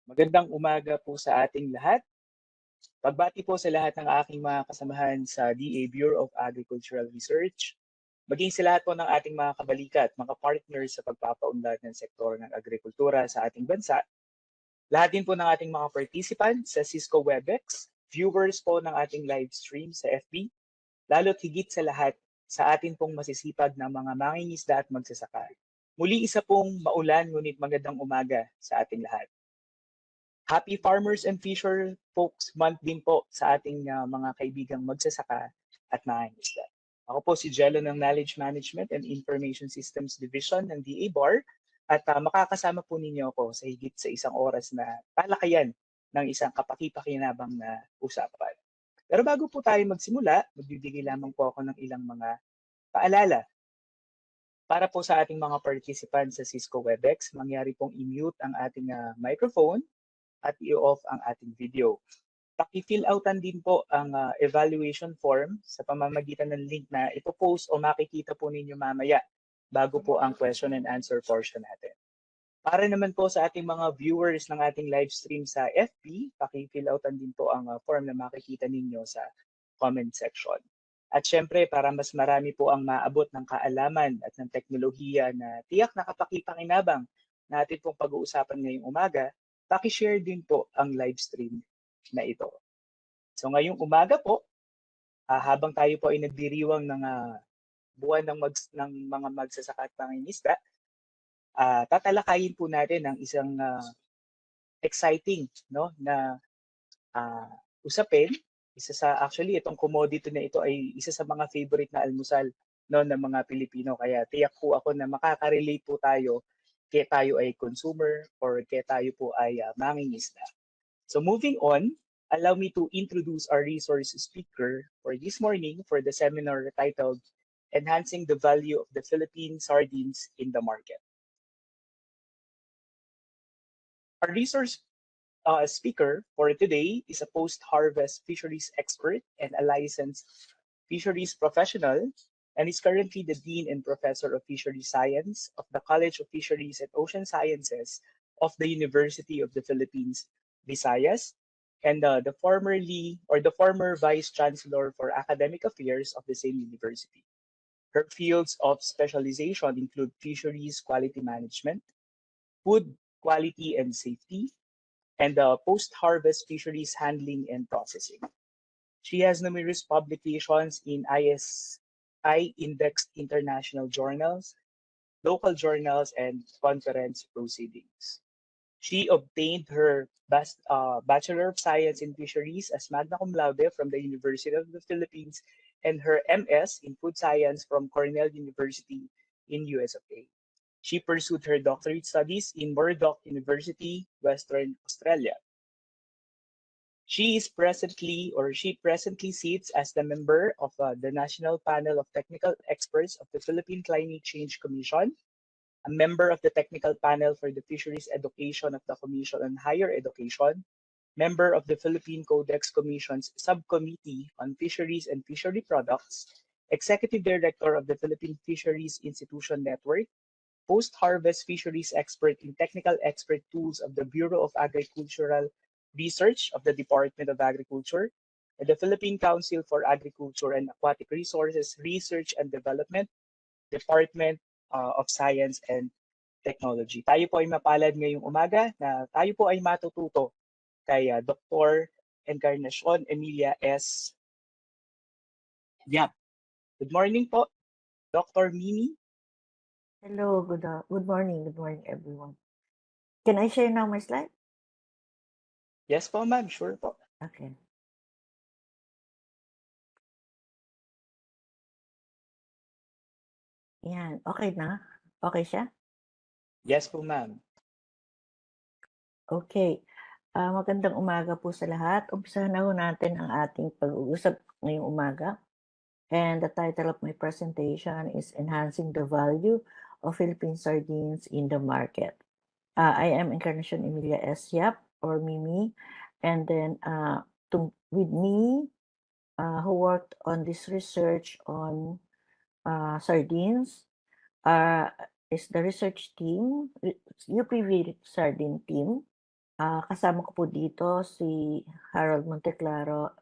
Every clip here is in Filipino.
Magandang umaga po sa ating lahat. Pagbati po sa lahat ng aking mga kasamahan sa DA Bureau of Agricultural Research, maging sa lahat po ng ating mga kabalikat, mga partners sa pagpapaunlad ng sektor ng agrikultura sa ating bansa, lahat din po ng ating mga participants sa Cisco WebEx, viewers po ng ating live stream sa FB, lalo't higit sa lahat sa atin pong masisipag na mga mangingisda at magsasaka. Muli isa pong maulan ngunit magandang umaga sa ating lahat. Happy Farmers and Fisher Folks Month din po sa ating mga kaibigang magsasaka at mangingisda. Ako po si Jello ng Knowledge Management and Information Systems Division ng DA BAR at makakasama po ninyo ako sa higit sa isang oras na talakayan ng isang kapaki-pakinabang na usapan. Pero bago po tayo magsimula, magbibigay lamang po ako ng ilang mga paalala. Para po sa ating mga participants sa Cisco WebEx, mangyari pong i-mute ang ating microphone at i-off ang ating video. Paki-fill outan din po ang evaluation form sa pamamagitan ng link na ipopost o makikita po ninyo mamaya bago po ang question and answer portion natin. Para naman po sa ating mga viewers ng ating live stream sa FB, paki-fill outan din po ang form na makikita ninyo sa comment section. At syempre, para mas marami po ang maabot ng kaalaman at ng teknolohiya na tiyak na kapaki-pakinabang natin pong pag-uusapan ngayong umaga, paki-share din po ang live stream na ito. So ngayong umaga po, habang tayo po ay nagdiriwang ng buwan ng mga magsasaka at pangingisda, tatalakayin po natin ang isang exciting na usapin. Actually, itong commodity na ito ay isa sa mga favorite na almusal ng mga Pilipino. Kaya tiyak po ako na makaka-relate po tayo kaya tayo ay consumer or kaya tayo po ay mangingisda. So moving on, allow me to introduce our resource speaker for this morning for the seminar titled Enhancing the Value of the Philippine Sardines in the Market. Our resource speaker for today is a post-harvest fisheries expert and a licensed fisheries professional, and is currently the Dean and Professor of Fisheries Science of the College of Fisheries and Ocean Sciences of the University of the Philippines, Visayas, and the former Vice Chancellor for Academic Affairs of the same university. Her fields of specialization include fisheries quality management, food quality and safety, and post-harvest fisheries handling and processing. She has numerous publications in ISI-indexed international journals, local journals, and conference proceedings. She obtained her Bachelor of Science in Fisheries as magna cum laude from the University of the Philippines and her MS in Food Science from Cornell University in USA. She pursued her doctorate studies in Murdoch University, Western Australia. She presently sits as the member of the National Panel of Technical Experts of the Philippine Climate Change Commission, a member of the Technical Panel for the Fisheries Education of the Commission on Higher Education, member of the Philippine Codex Commission's Subcommittee on Fisheries and Fishery Products, Executive Director of the Philippine Fisheries Institution Network, post-harvest fisheries expert in technical expert tools of the Bureau of Agricultural Research of the Department of Agriculture, and the Philippine Council for Agriculture and Aquatic Resources Research and Development, Department of Science and Technology. Tayo po ay mapalad ngayong umaga na tayo po ay matututo kay Dr. Encarnacion Emilia S. Yap. Good morning po, Dr. Mimi. Hello, good morning everyone. Can I share now my slide? Yes po, ma'am. Sure po. Okay. Yan, okay na? Okay siya? Yes po, ma'am. Okay. Magandang umaga po sa lahat. Umpisahan na ho natin ang ating pag-uusap ngayong umaga. And the title of my presentation is Enhancing the Value of Philippine Sardines in the Market. I am Encarnacion Emilia S. Yap, or Mimi, and then with me, who worked on this research on sardines, is the research team, UPV Sardine team. Kasama ko po dito si Harold Monteclaro,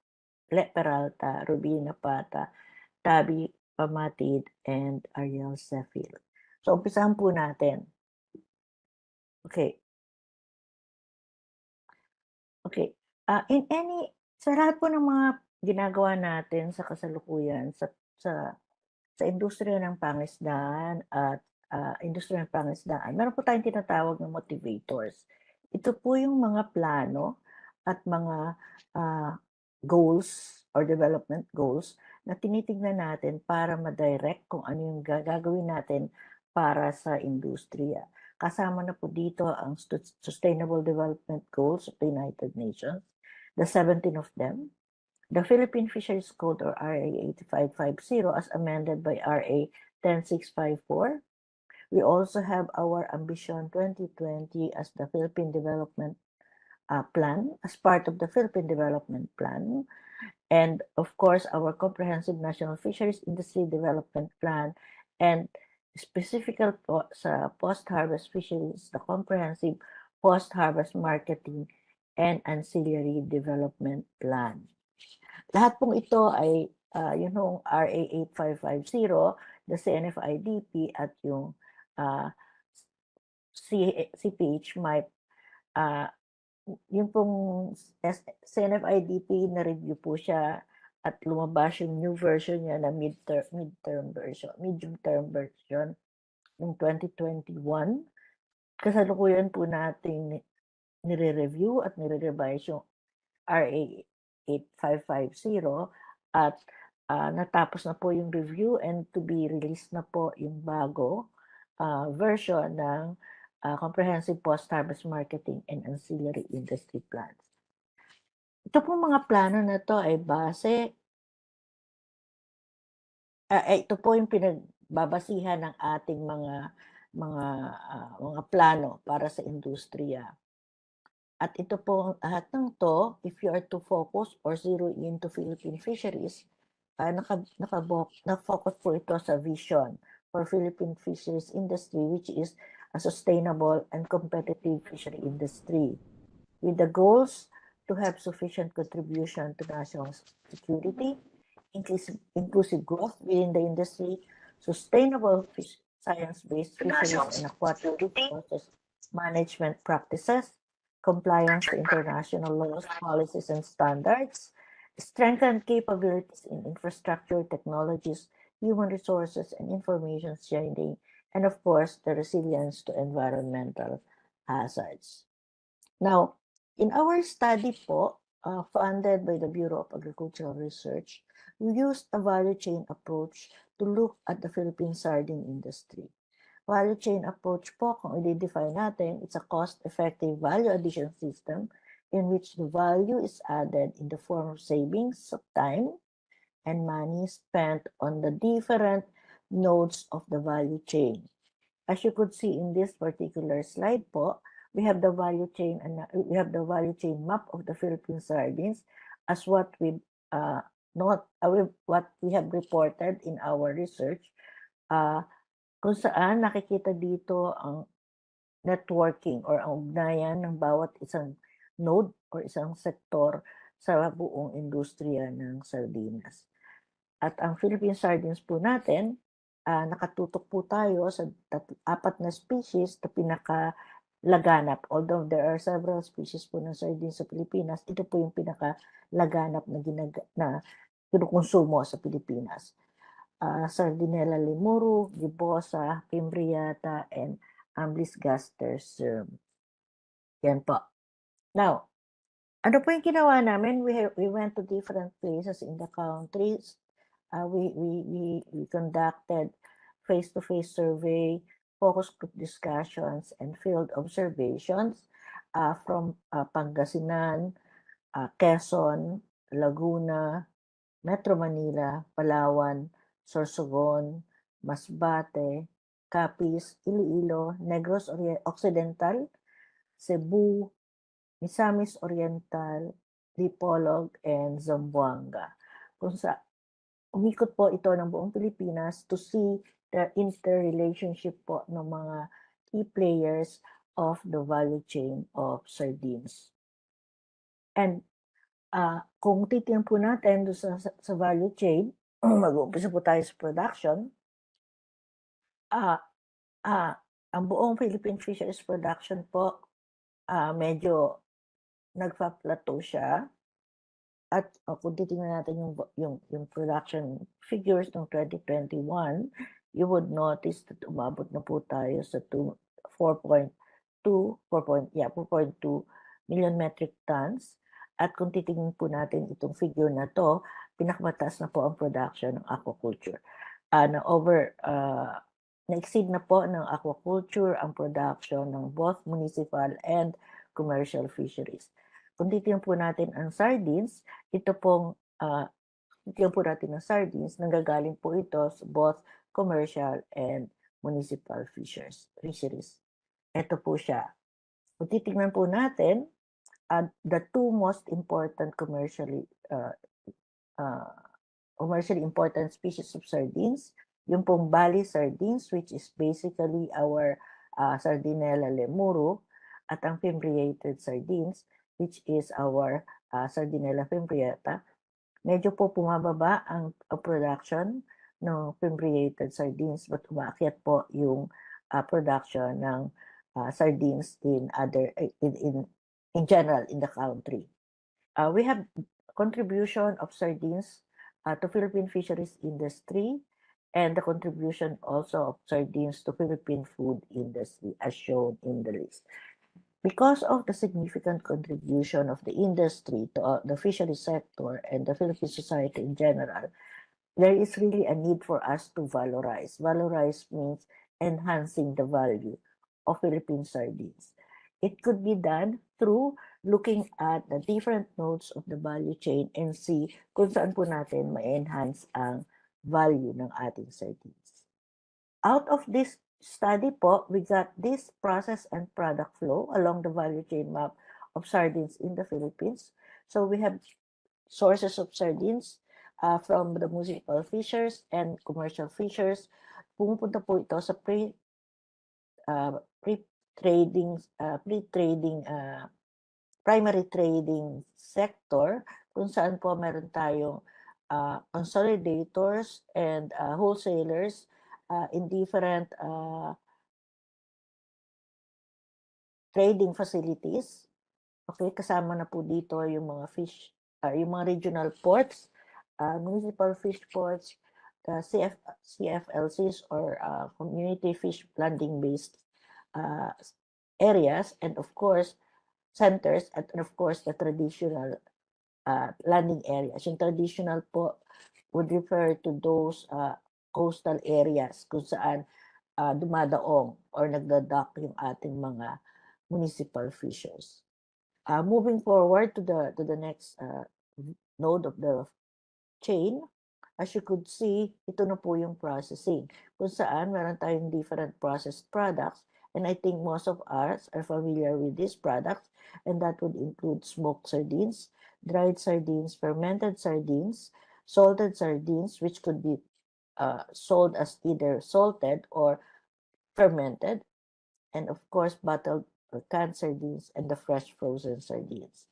Le Peralta, Rubina Pata, Tabi Pamatid, and Ariel Sefil. So, umpisahan po natin. Okay. Okay. Sa lahat po ng mga ginagawa natin sa kasalukuyan sa industriya ng pangisdaan at industriya ng pangisdaan, meron po tayong tinatawag na motivators. Ito po yung mga plano at mga goals or development goals na tinitingnan natin para ma-direct kung ano yung gagawin natin para sa industriya. Kasama na po dito ang Sustainable Development Goals of the United Nations, the 17 of them, the Philippine Fisheries Code or RA 8550 as amended by RA 10654. We also have our Ambition 2020 as the Philippine Development Plan, as part of the Philippine Development Plan. And of course, our Comprehensive National Fisheries Industry Development Plan, and specifically sa post-harvest fisheries, the Comprehensive Post-Harvest Marketing and Ancillary Development Plan. Lahat pong ito ay yung RA 8550, the CNFIDP at yung CPH MIPE. Yung pong CNFIDP na-review po siya at lumabas yung new version niya na medium term version ng 2021. Kasalukuyan po natin nire-review at nire-revise yung RA 8550 at natapos na po yung review and to be released na po yung bago version ng Comprehensive Post-Harvest Marketing and Ancillary Industry Plans. Ito po mga plano na to ay base, ito po yung pinagbabasihan ng ating mga plano para sa industriya. At ito po, lahat ng to, if you are to focus or zero into Philippine fisheries, na-focus po ito sa vision for Philippine fisheries industry, which is a sustainable and competitive fishery industry, with the goals to have sufficient contribution to national security, inclusive growth within the industry, sustainable science-based fisheries and aquatic resources management practices, compliance to international laws, policies, and standards, strengthen capabilities in infrastructure, technologies, human resources, and information sharing, and of course, the resilience to environmental hazards. Now, in our study po, funded by the Bureau of Agricultural Research, we used a value chain approach to look at the Philippine sardine industry. Value chain approach po, kung i-define natin, it's a cost-effective value addition system in which the value is added in the form of savings of time and money spent on the different nodes of the value chain. As you could see in this particular slide po, we have the value chain and we have the value chain map of the Philippine sardines as what we have reported in our research, kung saan nakikita dito ang networking or ang ugnayan ng bawat isang node or isang sektor sa buong industriya ng sardinas. At ang Philippine sardines po natin, nakatutok po tayo sa 4 na species na pinakalaganap. Although there are several species po ng sardines sa Pilipinas, ito po yung pinakalaganap na kinukonsumo sa Pilipinas. Sardinella lemuru, gibosa, Cimbriata, and Ambly's-Gaster serum. Yan po. Now, ano po yung ginawa namin? We went to different places in the countries. We conducted face-to-face survey, focus group discussions, and field observations from Pangasinan, Quezon, Laguna, Metro Manila, Palawan, Sorsogon, Masbate, Capiz, Iloilo, Negros Occidental, Cebu, Misamis Oriental, Dipolog, and Zamboanga. Kung umikot po ito ng buong Pilipinas to see the interrelationship po ng mga key players of the value chain of sardines. And kung titingnan po natin doon sa value chain, mag-uumpisa po tayo sa production. Ang buong Philippine Fisheries production po, medyo nagpa-plateau siya. At kung titingnan natin yung production figures ng 2021, you would notice that umabot na po tayo sa 4.2 million metric tons. At kung titingnan po natin itong figure na to, pinakamataas na po ang production ng aquaculture. Na-exceed na po ng aquaculture ang production ng both municipal and commercial fisheries. Kung titingnan po natin ang sardines, nanggagaling po ito sa both commercial and municipal fisheries. Ito po siya. Kung titingnan po natin, the two most important commercially important species of sardines, yung pong Bali sardines, which is basically our Sardinella lemuru, at ang fimbriated sardines, which is our Sardinella fimbriata. Medyo po pumababa ang production ng fimbriated sardines, but umakyat po yung production ng sardines in general in the country. We have contribution of sardines to Philippine fisheries industry and the contribution also of sardines to Philippine food industry as shown in the list. Because of the significant contribution of the industry to the fishery sector and the Philippine society in general, there is really a need for us to valorize. Valorize means enhancing the value of Philippine sardines. It could be done through looking at the different nodes of the value chain and see kung saan po natin ma-enhance ang value ng ating sardines. Out of this study po, we got this process and product flow along the value chain map of sardines in the Philippines. So we have sources of sardines from the municipal fishers and commercial fishers. Pumupunta po ito sa primary trading sector, kung saan po meron tayong consolidators and wholesalers in different trading facilities. Okay, kasama na po dito yung mga yung mga regional ports, municipal fish ports, CFLCs or community fish landing based areas, and of course centers, and of course the traditional landing areas. Yung traditional po would refer to those coastal areas kung saan dumadaong or nagdadock yung ating mga municipal fishers. Moving forward to the next node of the chain, as you could see, ito na po yung processing, kung saan meron tayong different processed products, and I think most of us are familiar with these products, and that would include smoked sardines, dried sardines, fermented sardines, salted sardines, which could be sold as either salted or fermented, and of course bottled or canned sardines and the fresh frozen sardines.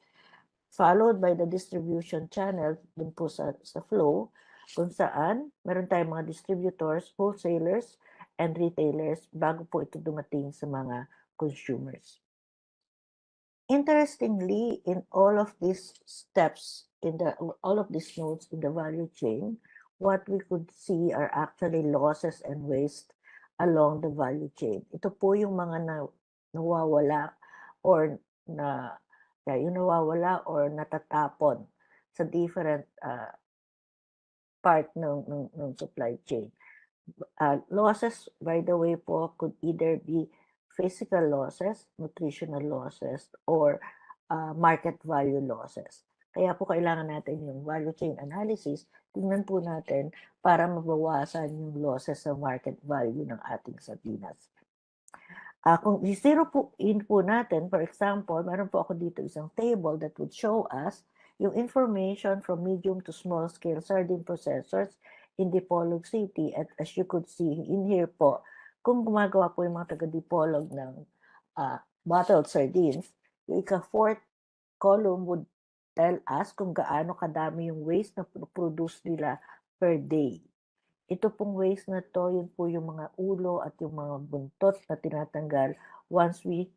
Followed by the distribution channel dun po sa flow, kung saan meron tayong mga distributors, wholesalers, and retailers bago po ito dumating sa mga consumers. Interestingly, in all of these steps, all of these nodes in the value chain, what we could see are actually losses and waste along the value chain. Ito po yung mga nawawala or natatapon sa different part ng supply chain. Losses, by the way po, could either be physical losses, nutritional losses, or market value losses. Kaya po kailangan natin yung value chain analysis, tingnan po natin para mabawasan yung losses sa market value ng ating sardinas. Kung i-zero po in po natin, for example, meron po ako dito isang table that would show us yung information from medium to small scale sardine processors in Dipolog City. At as you could see in here po, kung gumagawa po yung mga taga-Dipolog ng bottled sardines, yung ika-fourth column would tell us kung gaano kadami yung waste na produce nila per day. Ito pong waste na to, yun po yung mga ulo at yung mga buntot na tinatanggal once we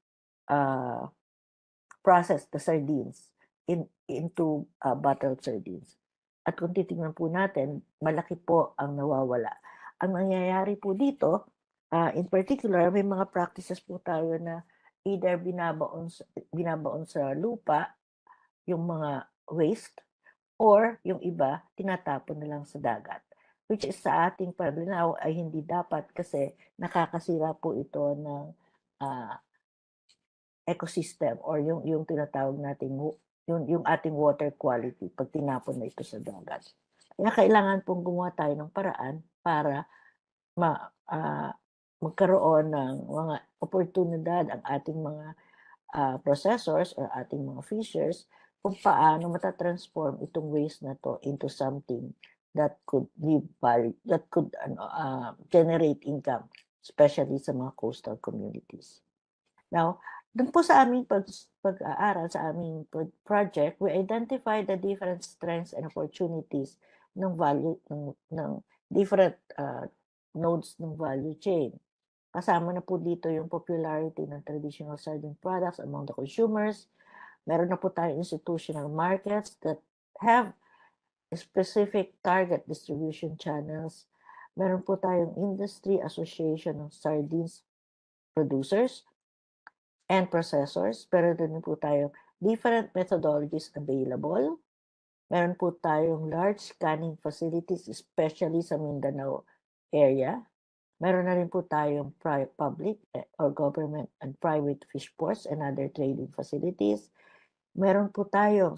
process the sardines into bottled sardines. At kung titingnan po natin, malaki po ang nawawala. Ang nangyayari po dito, in particular, may mga practices po tayo na either binabaon sa lupa yung mga waste, or yung iba, tinatapon na lang sa dagat. Which is sa ating pananaw ay hindi dapat kasi nakakasira po ito ng ecosystem or yung tinatawag nating yung ating water quality pag tinapon na ito sa dagat. Kaya kailangan pong gumawa tayo ng paraan para magkaroon ng mga oportunidad ang ating mga processors or ating mga fishers kung paano matatransform itong waste na to into something that could give value, that could generate income, especially sa mga coastal communities. Now, dun po sa aming pag-aaral, sa aming project, we identify the different strengths and opportunities ng value ng different nodes ng value chain. Kasama na po dito yung popularity ng traditional sardine products among the consumers. Meron na po tayong institutional markets that have specific target distribution channels. Meron po tayong industry association ng sardines producers and processors. Meron din po tayong different methodologies available. Meron po tayong large scanning facilities, especially sa Mindanao area. Meron na rin po tayong public or government and private fish ports and other trading facilities. Meron po tayong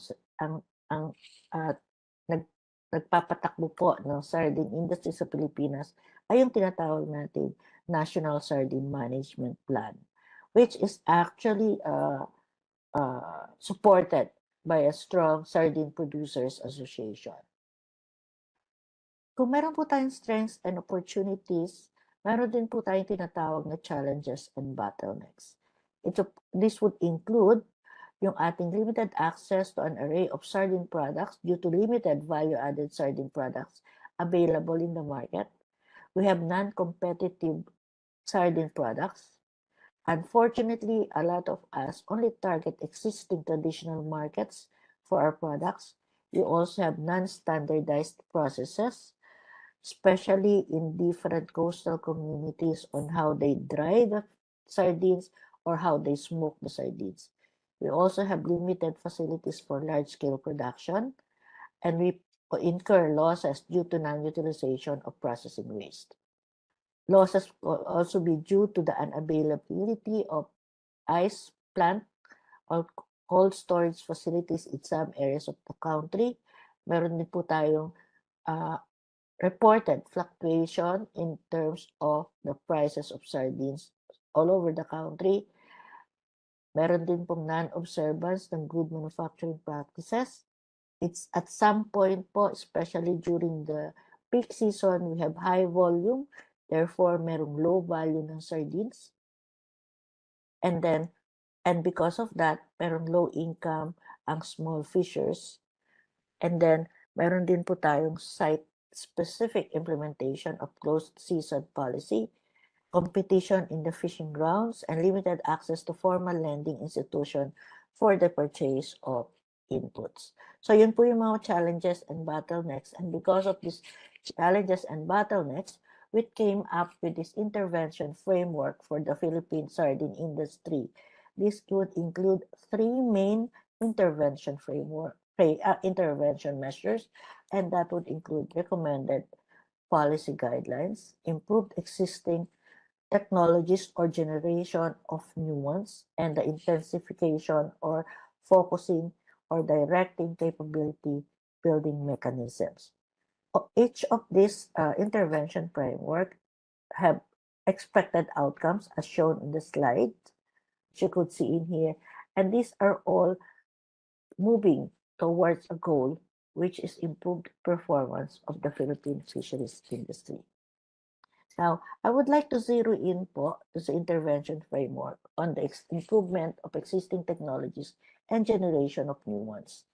nagpapatakbo po ng sardine industry sa Pilipinas ay yung tinatawag natin National Sardine Management Plan, which is actually supported by a strong Sardine Producers Association. Kung meron po tayong strengths and opportunities, meron din po tayong tinatawag na challenges and bottlenecks. This would include yung ating limited access to an array of sardine products due to limited value-added sardine products available in the market. We have non-competitive sardine products. Unfortunately, a lot of us only target existing traditional markets for our products. We also have non-standardized processes, especially in different coastal communities, on how they dry the sardines or how they smoke the sardines. We also have limited facilities for large-scale production, and we incur losses due to non-utilization of processing waste. Losses will also be due to the unavailability of ice plant or cold storage facilities in some areas of the country. Meron din po tayong reported fluctuation in terms of the prices of sardines all over the country. Meron din pong non-observance ng good manufacturing practices. It's at some point po, especially during the peak season, we have high volume, therefore merong low value ng sardines. And because of that, meron low income ang small fishers. And then, meron din po tayong site-specific implementation of closed season policy, competition in the fishing grounds, and limited access to formal lending institution for the purchase of inputs. So yun po yung mga challenges and bottlenecks. And because of these challenges and bottlenecks, we came up with this intervention framework for the Philippine sardine industry. This would include 3 main intervention measures, and that would include recommended policy guidelines, improved existing technologies or generation of new ones, and the intensification or focusing or directing capability building mechanisms. Each of these intervention framework have expected outcomes as shown in the slide, which you could see in here, and these are all moving towards a goal which is improved performance of the Philippine fisheries industry. Now, I would like to zero in po to the intervention framework on the improvement of existing technologies and generation of new ones.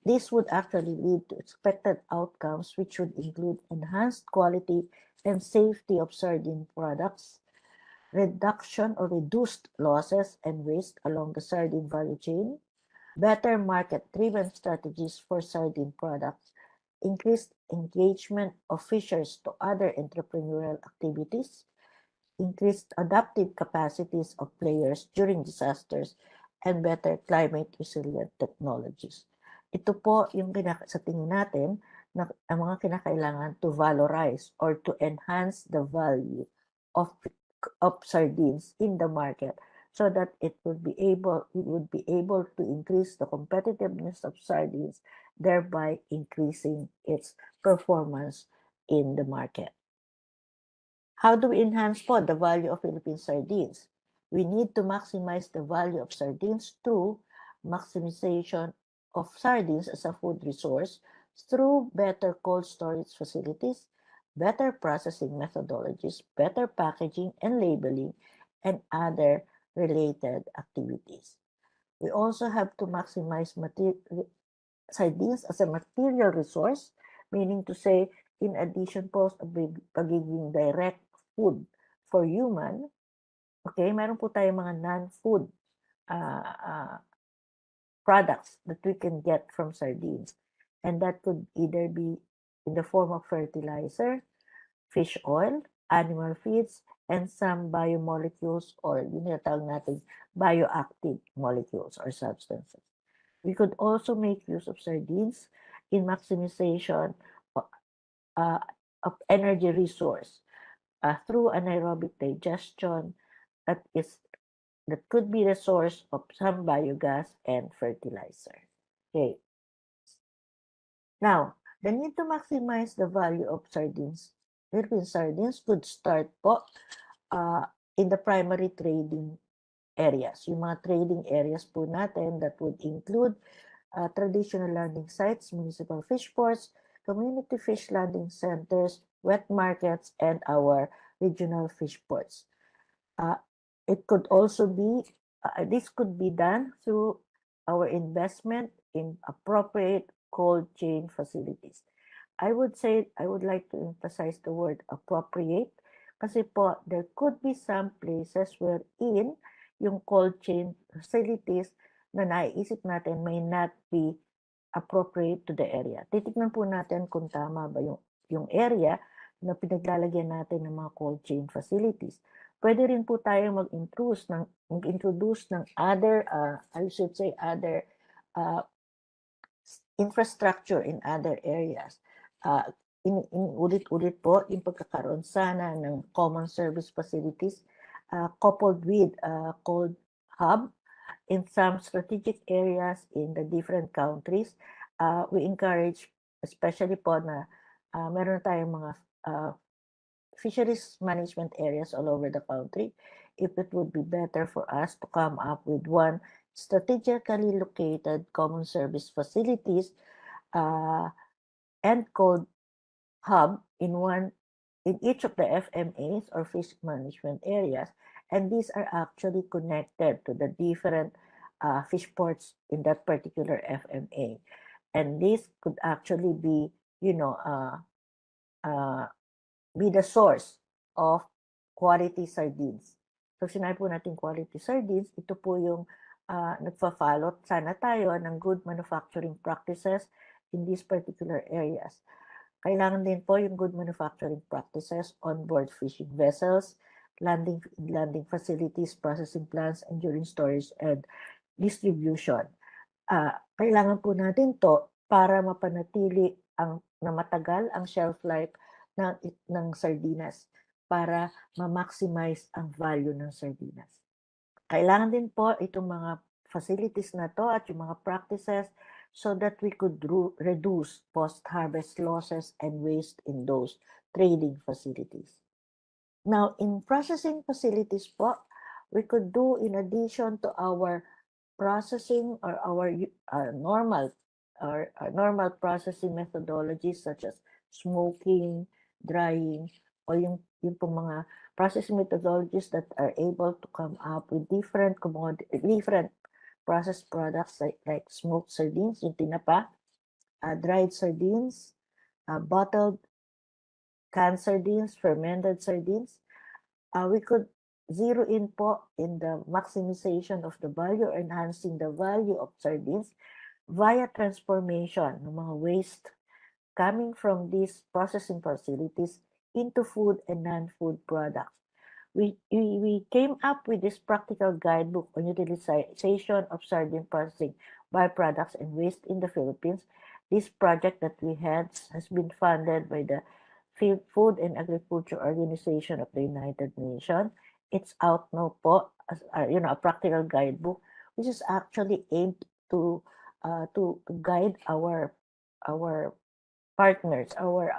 This would actually lead to expected outcomes, which would include enhanced quality and safety of sardine products, reduction or reduced losses and waste along the sardine value chain, better market-driven strategies for sardine products, increased engagement of fishers to other entrepreneurial activities, increased adaptive capacities of players during disasters, and better climate-resilient technologies. Ito po yung sa tingin natin na ang mga kinakailangan to valorize or to enhance the value of sardines in the market so that it would be able to increase the competitiveness of sardines, thereby increasing its performance in the market. How do we enhance po the value of Philippine sardines? We need to maximize the value of sardines through maximization of sardines as a food resource through better cold storage facilities, better processing methodologies, better packaging and labeling, and other related activities. We also have to maximize sardines as a material resource, meaning to say, in addition po sa pagiging direct food for human, okay, meron po tayong mga non-food products that we can get from sardines. And that could either be in the form of fertilizer, fish oil, animal feeds, and some biomolecules or yung tinatawag natin bioactive molecules or substances. We could also make use of sardines in maximization of energy resource through anaerobic digestion that could be the source of some biogas and fertilizer. Okay. Now, the need to maximize the value of sardines, Philippine sardines, could start po in the primary trading areas. Yung mga trading areas po natin that would include traditional landing sites, municipal fish ports, community fish landing centers, wet markets, and our regional fish ports. It could also be, this could be done through our investment in appropriate cold chain facilities. I would like to emphasize the word appropriate kasi po there could be some places wherein yung cold chain facilities na naiisip natin may not be appropriate to the area. Titignan po natin kung tama ba yung area na pinaglalagyan natin ng mga cold chain facilities. Pwede rin po tayo mag-introduce ng other, other infrastructure in other areas. Ulit-ulit po yung pagkakaroon sana ng common service facilities coupled with cold hub in some strategic areas in the different countries. We encourage, especially po na meron tayong mga fisheries management areas all over the country, if it would be better for us to come up with one strategically located common service facilities and cold hub in each of the FMAs or fish management areas, and these are actually connected to the different fish ports in that particular FMA, and this could actually be, be the source of quality sardines. So sinabi po natin quality sardines, ito po yung nagfa-follow sana tayo ng good manufacturing practices in these particular areas. Kailangan din po yung good manufacturing practices on board fishing vessels, landing facilities, processing plants, and during storage and distribution. Kailangan po natin to para mapanatili na matagal ang shelf life ng sardinas, para ma-maximize ang value ng sardinas. Kailangan din po itong mga facilities na to at yung mga practices so that we could reduce post-harvest losses and waste in those trading facilities. Now, in processing facilities po, we could do, in addition to our processing or our normal or normal processing methodologies such as smoking, drying, o yung pong mga processing methodologies that are able to come up with different processed products like smoked sardines, yung tinapa, dried sardines, bottled canned sardines, fermented sardines. We could zero in po in the maximization of the value or enhancing the value of sardines via transformation ng mga waste coming from these processing facilities into food and non-food products. We came up with this practical guidebook on utilization of sardine processing byproducts and waste in the Philippines. This project that we had has been funded by the Food and Agriculture Organization of the United Nations. It's out now po as a practical guidebook, which is actually aimed to guide our partners, our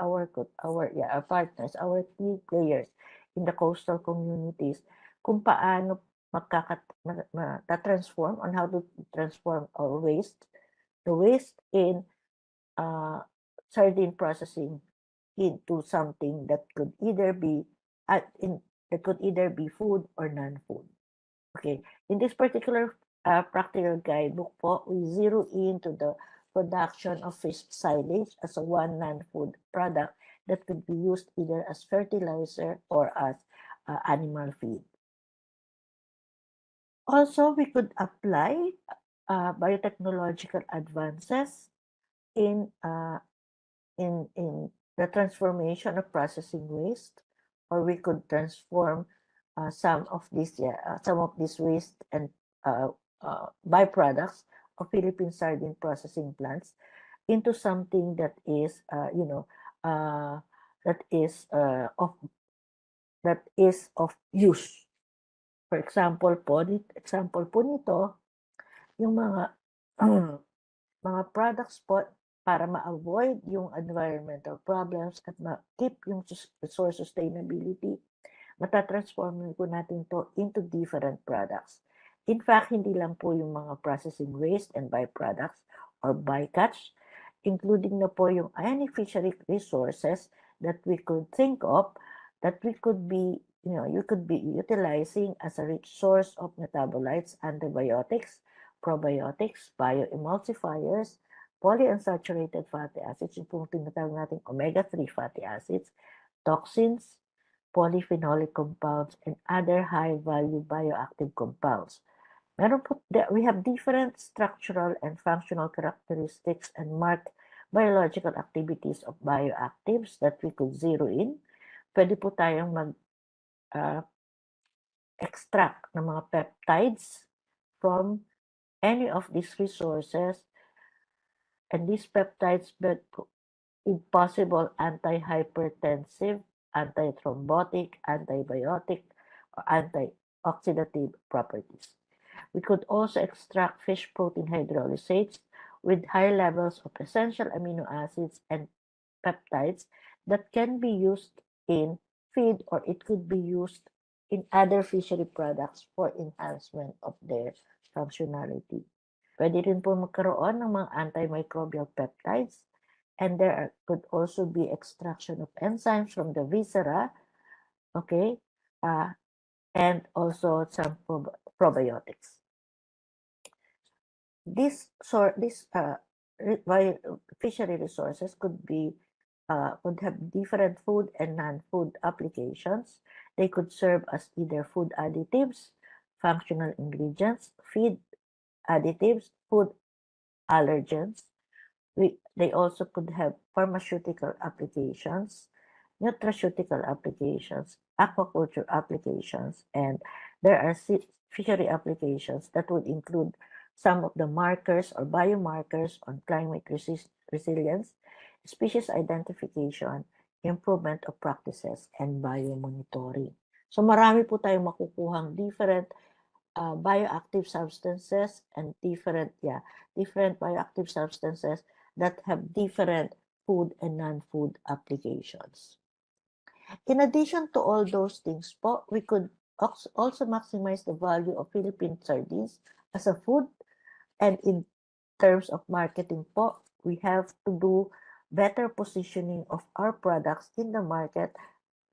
partners, our key players in the coastal communities kung paano mata-transform on how to transform our the waste in sardine processing into something that could either be food or non-food. Okay, in this particular practical guidebook po, we zero into the production of fish silage as a one non-food product that could be used either as fertilizer or as animal feed. Also, we could apply biotechnological advances in the transformation of processing waste, or we could transform some of these waste and byproducts of Philippine sardine processing plants into something that is of use. For example po nito yung mga mga products po para ma-avoid yung environmental problems at ma-keep yung resource sustainability, matatransform po natin to into different products. In fact, hindi lang po yung mga processing waste and byproducts or bycatch, including na po yung any fishery resources that we could think of that we could be, you could be utilizing as a rich source of metabolites, antibiotics, probiotics, bioemulsifiers, polyunsaturated fatty acids, yung pong tinatawag natin omega-3 fatty acids, toxins, polyphenolic compounds, and other high-value bioactive compounds. We have different structural and functional characteristics and marked biological activities of bioactives that we could zero in. Pwede po tayong extract ng mga peptides from any of these resources, and these peptides in possible anti-hypertensive, anti-thrombotic, antibiotic, or antioxidative properties. We could also extract fish protein hydrolysates with high levels of essential amino acids and peptides that can be used in feed, or it could be used in other fishery products for enhancement of their functionality. Pwede rin po magkaroon ng mga antimicrobial peptides, and there could also be extraction of enzymes from the viscera, okay, and also some probiotics. These fishery resources could have different food and non-food applications. They could serve as either food additives, functional ingredients, feed additives, food allergens. They also could have pharmaceutical applications, nutraceutical applications, aquaculture applications, and there are fishery applications that would include some of the markers or biomarkers on climate resilience, species identification, improvement of practices, and biomonitoring. So marami po tayong makukuhang different bioactive substances and different bioactive substances that have different food and non-food applications. In addition to all those things po, we could also maximize the value of Philippine sardines as a food, and in terms of marketing po, we have to do better positioning of our products in the market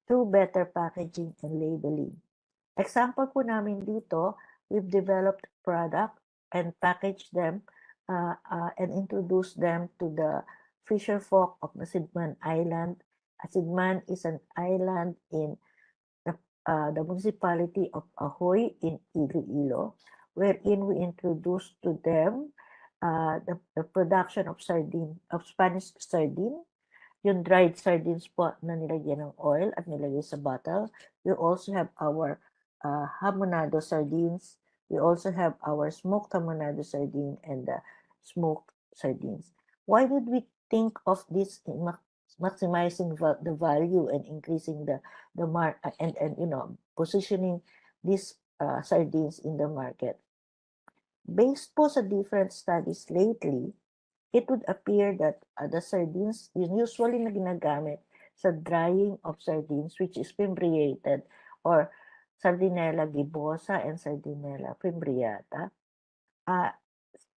through better packaging and labeling. Example po namin dito, we've developed product and packaged them and introduced them to the fisher folk of Masidman Island. Masidman is an island in the municipality of Ahoy in Iloilo, wherein we introduced to them the production of Spanish sardine, yung dried sardines po na nilagyan ng oil at nilagay sa bottle. We also have our hamonado sardines. We also have our smoked hamonado sardine and the smoked sardines. Why did we think of this in maximizing the value and increasing the and positioning these sardines in the market? Based po sa different studies lately, it would appear that the sardines usually na ginagamit sa drying of sardines, which is fimbriated, or Sardinella gibosa and Sardinella fimbriata.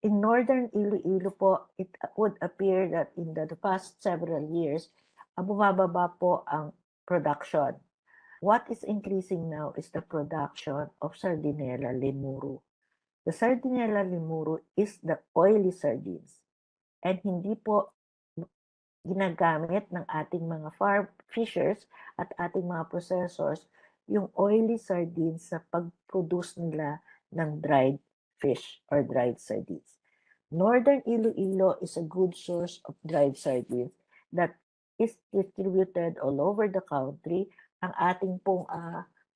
In northern Iloilo po, it would appear that in the past several years, bumababa po ang production. What is increasing now is the production of Sardinella lemuru. The Sardinella lemuru is the oily sardines. And hindi po ginagamit ng ating mga farm fishers at ating mga processors yung oily sardines sa pag-produce nila ng dried fish or dried sardines. Northern Iloilo is a good source of dried sardines that is distributed all over the country. Ang ating pong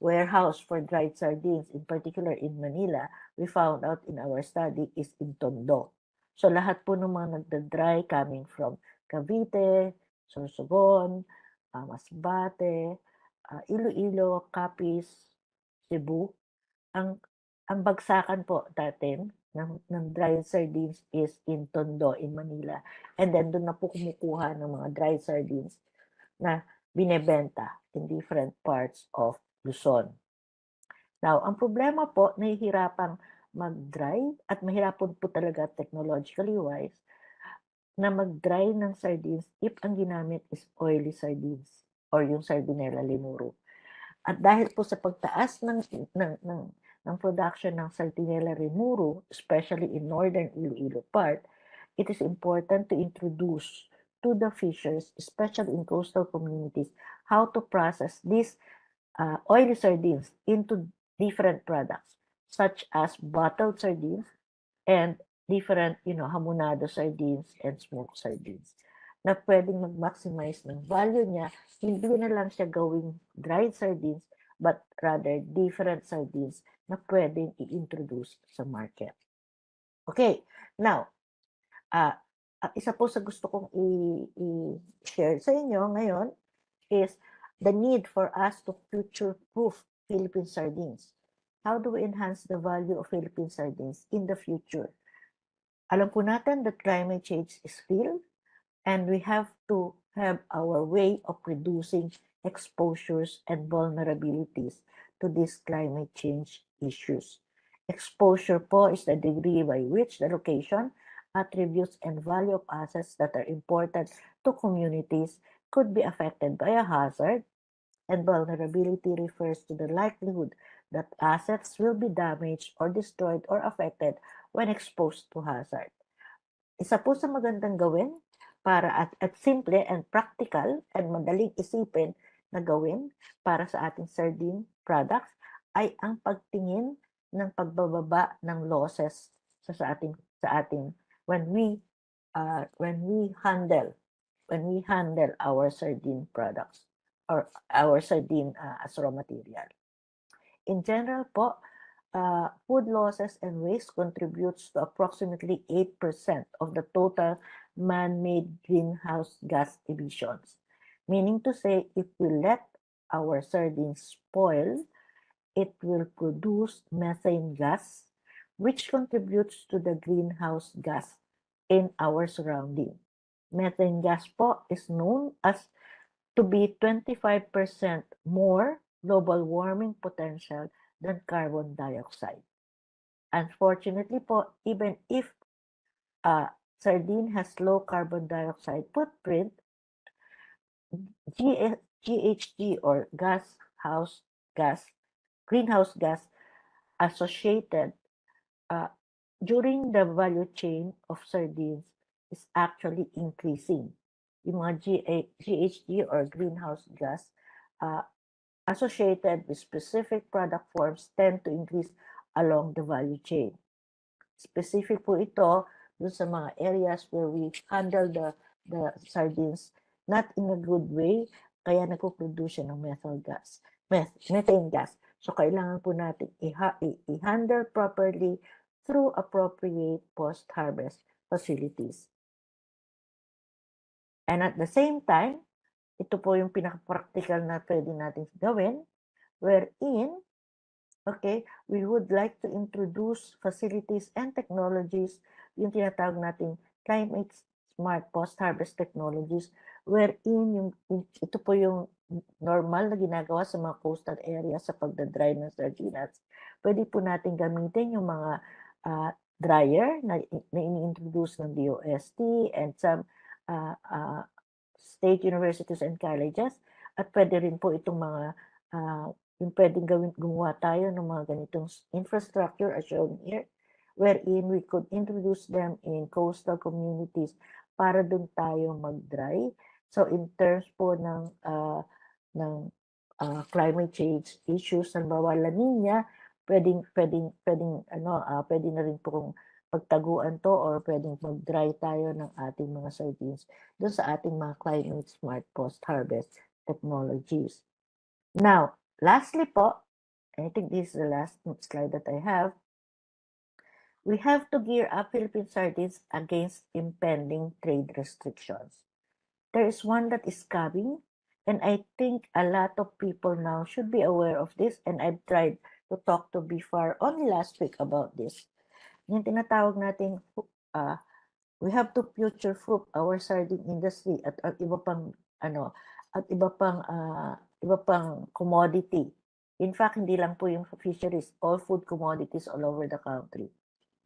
warehouse for dried sardines, in particular in Manila, we found out in our study is in Tondo. So lahat po ng mga nagda-dry coming from Cavite, Sorsogon, Masbate, Iloilo, Capiz, Cebu, ang bagsakan po natin ng dried sardines is in Tondo, in Manila. And then doon na po kumukuha ng mga dried sardines na binebenta in different parts of Luzon. Now, ang problema po, nahihirapang mag-dry at mahirapon po talaga technologically wise na mag-dry ng sardines if ang ginamit is oily sardines or yung Sardinella lemuru. At dahil po sa pagtaas ng production ng Sardinella lemuru, especially in northern Iloilo part, it is important to introduce to the fishers, especially in coastal communities, how to process these oily sardines into different products, such as bottled sardines and different, hamonado sardines and smoked sardines na pwedeng mag-maximize ng value niya. Hindi na lang siya gawing dried sardines, but rather different sardines na pwedeng i-introduce sa market. Okay, now, isa po sa gusto kong i-share sa inyo ngayon is the need for us to future-proof Philippine sardines. How do we enhance the value of Philippine sardines in the future? Alam po natin that climate change is real and we have to have our way of reducing exposures and vulnerabilities to these climate change issues. Exposure po is the degree by which the location, attributes, and value of assets that are important to communities could be affected by a hazard, and vulnerability refers to the likelihood that assets will be damaged or destroyed or affected when exposed to hazard. Isa po sa magandang gawin para at simple and practical and madaling isipin na gawin para sa ating sardine products ay ang pagtingin ng pagbababa ng losses sa ating when we handle our sardine products or our sardine as raw material. In general po, food losses and waste contributes to approximately 8% of the total man-made greenhouse gas emissions. Meaning to say, if we let our sardines spoil, it will produce methane gas, which contributes to the greenhouse gas in our surrounding. Methane gas po is known as to be 25% more global warming potential than carbon dioxide. Unfortunately po, even if sardine has low carbon dioxide footprint, GHG or greenhouse gas associated during the value chain of sardines is actually increasing. Yung mga GHG or greenhouse gas associated with specific product forms tend to increase along the value chain. Specific po ito dun sa mga areas where we handle the sardines not in a good way, kaya nagpo-produce siya ng methane gas. So kailangan po natin i-handle properly through appropriate post-harvest facilities. And at the same time, ito po yung pinaka-practical na pwede natin gawin, wherein, okay, we would like to introduce facilities and technologies, yung tinatawag natin climate smart post-harvest technologies, wherein ito po yung normal na ginagawa sa mga coastal areas sa pagdadry ng sardinas. Pwede po natin gamitin yung mga dryer na ini-introduce ng DOST and some state universities and colleges, at pwede rin po itong mga yung pwedeng gumawa tayo ng mga ganitong infrastructure as shown here, wherein we could introduce them in coastal communities para dun tayo mag-dry. So in terms po ng climate change issues, halimbawa La Nina, pwede na rin pong pagtaguan to or pwedeng mag-dry tayo ng ating mga sardines doon sa ating mga climate smart post-harvest technologies. Now, lastly po, I think this is the last slide that I have, we have to gear up Philippine sardines against impending trade restrictions. There is one that is coming, and I think a lot of people now should be aware of this, and I've tried to talk to BIFAR only last week about this. Yung tinatawag natin, we have to future-proof our sardine industry at iba pang commodity. In fact, hindi lang po yung fisheries, all food commodities all over the country.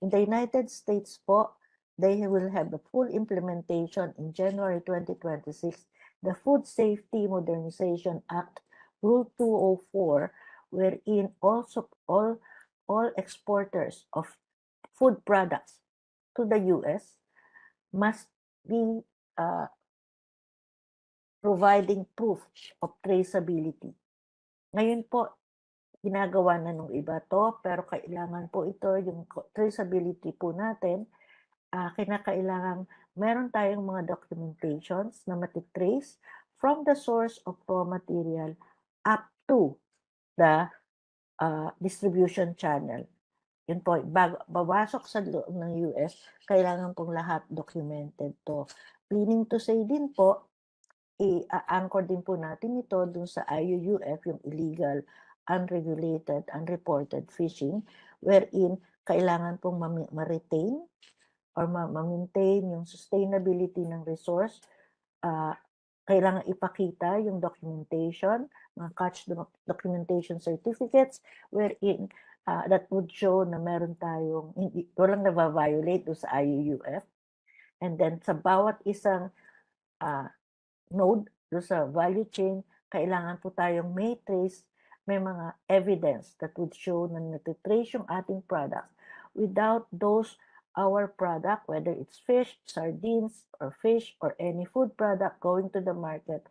In the United States po, they will have the full implementation in January 2026, the Food Safety Modernization Act, Rule 204, wherein also all exporters of food products to the US must be providing proof of traceability. Ngayon po, ginagawa na nung iba to, pero kailangan po ito, yung traceability po natin, kinakailangan meron tayong mga documentations na matitrace from the source of raw material up to the distribution channel. Yun po, babasok sa loob ng US, kailangan pong lahat documented to. Meaning to say din po, i-anchor din po natin ito dun sa IUUF, yung illegal, unregulated, unreported fishing, wherein kailangan pong ma-retain or ma-maintain yung sustainability ng resource. Kailangan ipakita yung documentation, mga catch documentation certificates, wherein that would show na meron tayong, walang na-violate sa IUUF. And then sa bawat isang node do sa value chain, kailangan po tayong may mga evidence that would show na natitrace yung ating products. Without those, our product, whether it's fish, sardines, or fish, or any food product going to the market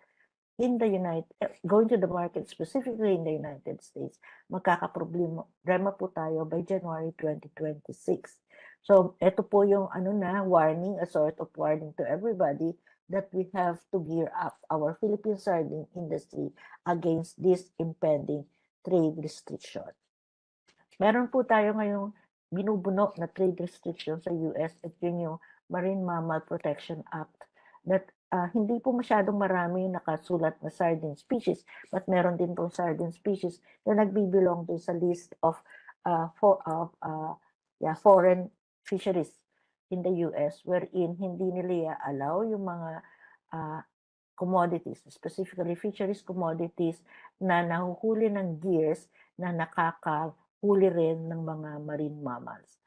specifically in the United States, magkakaproblema po tayo by January 2026. So, ito po yung warning, a sort of warning to everybody that we have to gear up our Philippine sardine industry against this impending trade restriction. Meron po tayo ngayong binubuno na trade restriction sa US at yun yung Marine Mammal Protection Act that hindi po masyadong marami nakasulat na sardine species, but meron din pong sardine species na nagbibilong dun sa list of foreign fisheries in the US, wherein hindi nila allow yung mga commodities, specifically fisheries commodities na nahuhuli ng gears na nakakahuli rin ng mga marine mammals.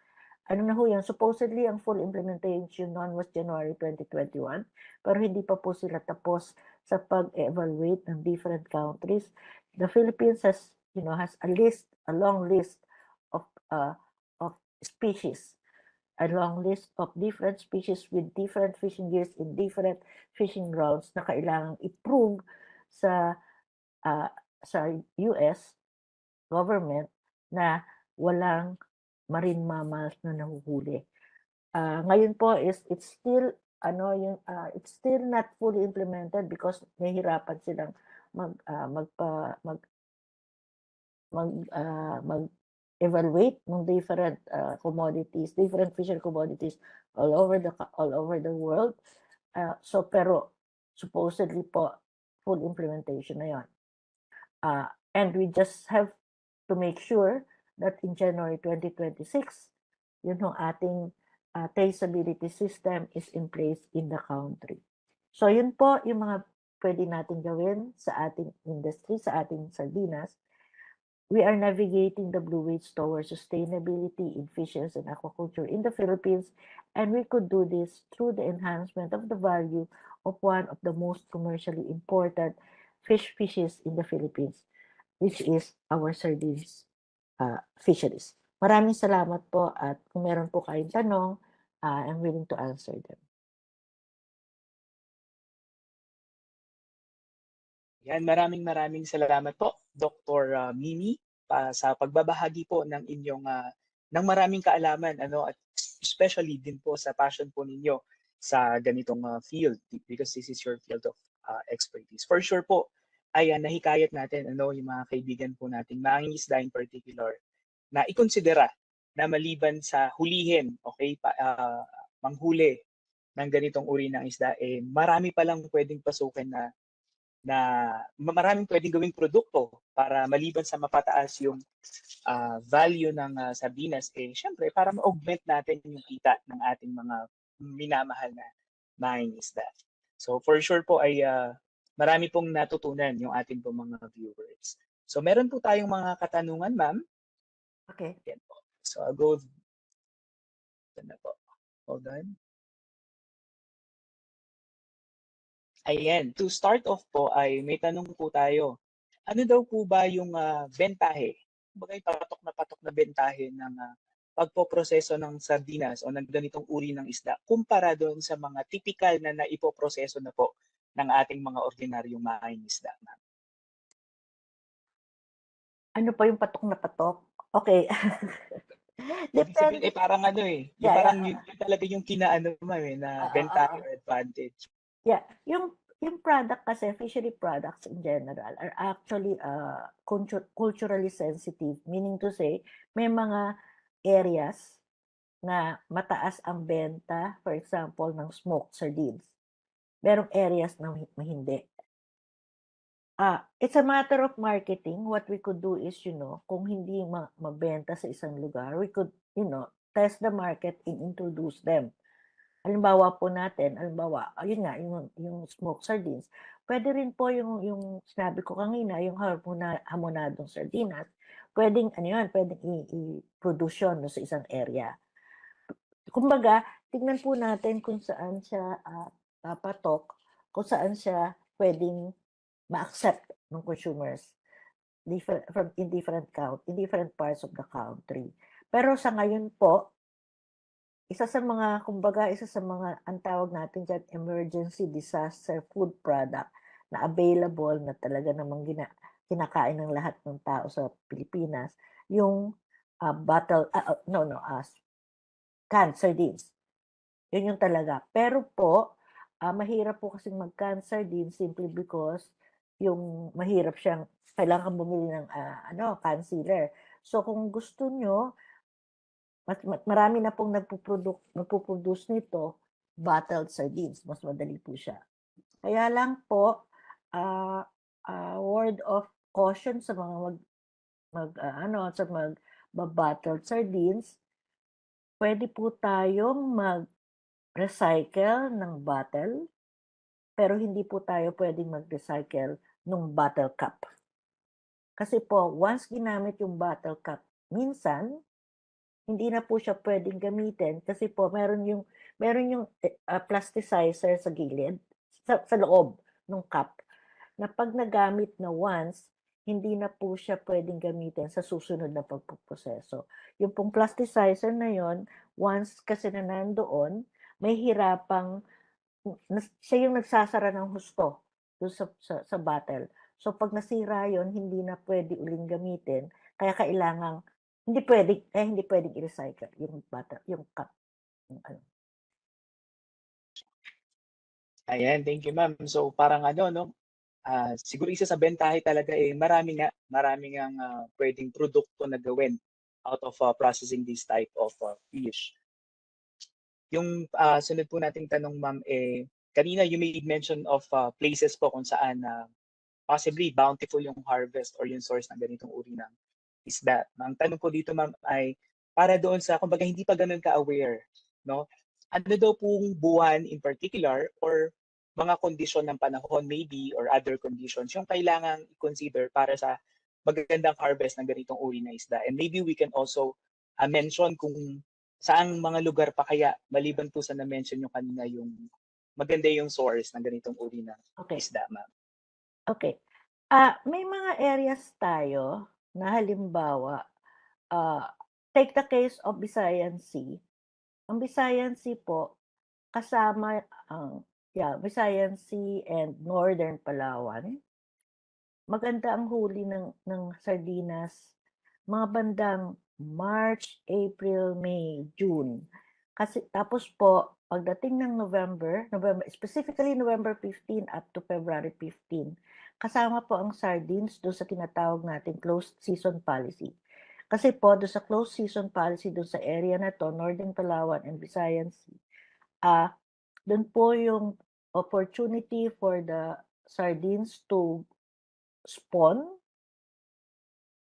ano na ho yan, supposedly ang full implementation noon was January 2021, pero hindi pa po sila tapos sa pag-evaluate ng different countries. The Philippines has, has a long list of species, a long list of different species with different fishing gears in different fishing grounds na kailangang i-prove sa US government na walang marine mammals na nahuhuli. Ngayon po is it's still it's still not fully implemented because nahihirapan silang mag-evaluate ng different commodities, different fishery commodities all over the world. So pero supposedly po full implementation na 'yon. And we just have to make sure that in January 2026, yun yung ating traceability system is in place in the country. So yun po yung mga pwede natin gawin sa ating industry, sa ating sardinas. We are navigating the blue wave towards sustainability in fisheries and aquaculture in the Philippines, and we could do this through the enhancement of the value of one of the most commercially important fish species in the Philippines, which is our sardines fisheries. Maraming salamat po at kung meron po kayong tanong, I'm willing to answer them. Yan, maraming salamat po, Dr. Mimi, sa pagbabahagi po ng inyong ng maraming kaalaman at especially din po sa passion po ninyo sa ganitong field because this is your field of expertise. For sure po ay nahikayat natin yung mga kaibigan po nating mangingisda in particular na ikonsidera na maliban sa hulihin, manghuli ng ganitong uri ng isda, marami palang pwedeng pasukin na maraming pwedeng gawing produkto para maliban sa mapataas yung value ng sardinas, syempre para ma-augment natin yung kita ng ating mga minamahal na mangingisda. So for sure po ay marami pong natutunan yung ating po mga viewers. So meron po tayong mga katanungan, ma'am. Okay. Yan po. So I'll go. Na po. Hold on. Ayan. To start off po ay may tanong po tayo. Ano daw po ba yung bentahe? Bagay patok na bentahe ng pagpoproseso ng sardinas o ng ganitong uri ng isda kumpara doon sa mga typical na naipoproseso na po ng ating mga ordinaryong mangingisda, ma'am? Ano pa yung patok na patok? Okay. Ibig sabihin, parang parang yun talaga yung kinaano mo na bentahe or advantage. Yeah, yung product kasi, fishery products in general are actually culturally sensitive, meaning to say, may mga areas na mataas ang benta, for example, ng smoked sardines. Merong areas na hindi. It's a matter of marketing. What we could do is, kung hindi mabenta sa isang lugar, we could, test the market and introduce them. Halimbawa po natin, ayun nga, yung smoked sardines. Pwede rin po yung sinabi ko kanina, yung hamonadong sardinas. Pwedeng, pwedeng i-produce yun sa isang area. Kumbaga, tignan po natin kung saan siya patok, kung saan siya pwedeng ma-accept ng consumers in different parts of the country. Pero sa ngayon po, isa sa mga ang tawag natin dyan, emergency disaster food product na available na talaga namang kinakain ng lahat ng tao sa Pilipinas, yung canned sardines. Yun yung talaga. Pero po, mahirap po kasing mag-canned sardines simply because yung mahirap siyang, kailangan bumili ng canned sealer. So kung gusto nyo, marami na pong nagpuproduce nito, bottled sardines. Mas madali po siya. Kaya lang po, word of caution sa mga bottled sardines, pwede po tayong mag-recycle ng bottle, pero hindi po tayo pwedeng mag-recycle ng bottle cap. Kasi po, once ginamit yung bottle cap, minsan, hindi na po siya pwedeng gamitin kasi po meron yung plasticizer sa gilid, sa loob ng cup, na 'pag nagamit na once, hindi na po siya pwedeng gamitin sa susunod na pagpoproseso. Yung pong plasticizer na yon, once kasi na nandoon, may hirapang siya yung nagsasara ng husto dun sa bottle. So 'pag nasira yon, hindi na pwede uling gamitin, kaya kailangang hindi puwedeng i-recycle yung yung cup, yung ano. Ayan, thank you ma'am. So parang ano 'no, siguro isa sa bentahe talaga, eh, marami ngang, puwedeng produkto na gawin out of, processing this type of, fish. Yung, sunod po nating tanong ma'am, eh, kanina you made mention of, places po kung saan na possibly bountiful yung harvest or yung source ng ganitong uri ng isda. Ang tanong ko dito ma'am ay para doon sa kumbaga hindi pa gano'n ka-aware 'no, ano daw pong buwan in particular or mga kondisyon ng panahon maybe or other conditions yung kailangang i-consider para sa magagandang harvest ng ganitong uri ng isda? And maybe we can also, mention kung saang mga lugar pa kaya maliban po sa na-mention niyo kanina yung maganda yung source ng ganitong uri ng Okay, isda ma'am? okay. May mga areas tayo na halimbawa, take the case of Visayan Sea. Ang Visayan Sea po kasama ang Visayan Sea and Northern Palawan. Maganda ang huli ng sardinas mga bandang March, April, May, June. Kasi tapos po pagdating ng November, specifically November 15 up to February 15, kasama po ang sardines do'n sa tinatawag nating closed season policy. Kasi po do'n sa closed season policy do'n sa area na 'to, Northern Palawan and Visayan Sea, do'n po yung opportunity for the sardines to spawn.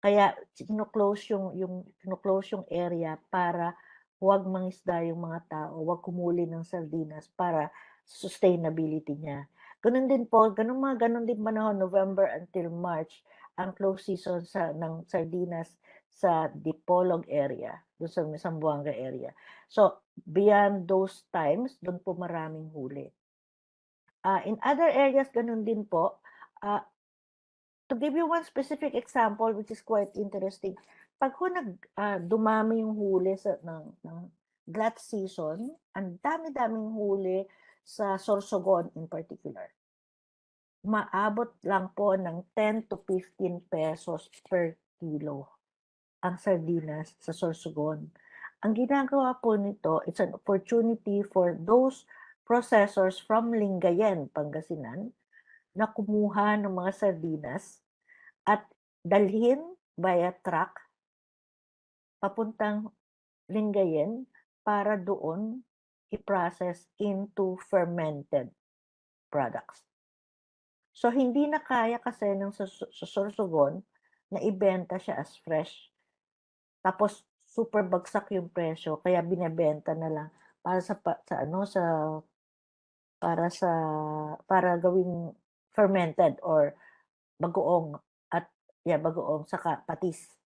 Kaya kino-close yung area para huwag mangisda yung mga tao, huwag humuli ng sardinas para sustainability niya. Gano'n din po, gano'n din panahon November until March ang close season ng sardinas sa Dipolog area, do'n sa Zamboanga area. So, beyond those times, do'n po maraming huli. In other areas gano'n din po, ah to give you one specific example which is quite interesting, 'pag dumami yung huli ng glut season, ang dami-daming huli sa Sorsogon in particular. Umaabot lang po ng 10 to 15 pesos per kilo ang sardinas sa Sorsogon. Ang ginagawa po nito, it's an opportunity for those processors from Lingayen, Pangasinan, na kumuha ng mga sardinas at dalhin via truck papuntang Lingayen para doon i-process into fermented products. So hindi na kaya kasi ng sa Sorsogon na ibenta siya as fresh. Tapos super bagsak yung presyo kaya binebenta na lang para para gawing fermented or bagoong bagoong saka patis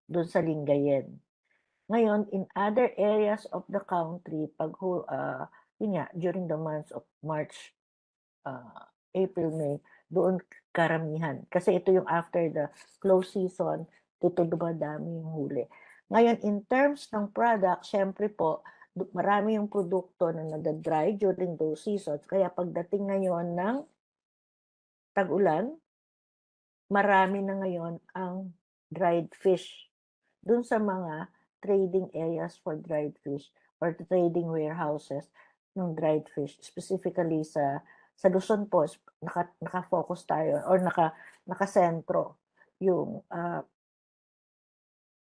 dun sa Lingayen. Ngayon, in other areas of the country, yun nga, during the months of March, April, May, doon karamihan. Kasi ito yung after the close season, dito dumadami yung huli. Ngayon, in terms ng product, syempre po, marami yung produkto na nada-dry during those seasons. Kaya pagdating ngayon ng tag-ulan, marami na ngayon ang dried fish dun sa mga trading areas for dried fish or trading warehouses ng dried fish. Specifically sa Luzon po, naka-focus tayo or nakasentro yung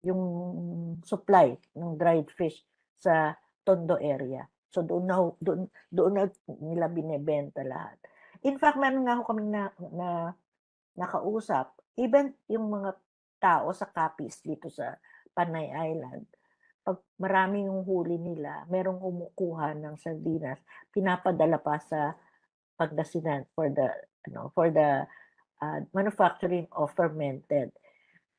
yung supply ng dried fish sa Tondo area. So doon na nila binebenta lahat. In fact, meron nga ako kaming na nakausap, even yung mga tao sa Capiz dito sa Panay Island, 'pag marami yung huli nila, merong kumukuha ng sardinas, pinapadala pa sa Pangasinan for the manufacturing of fermented.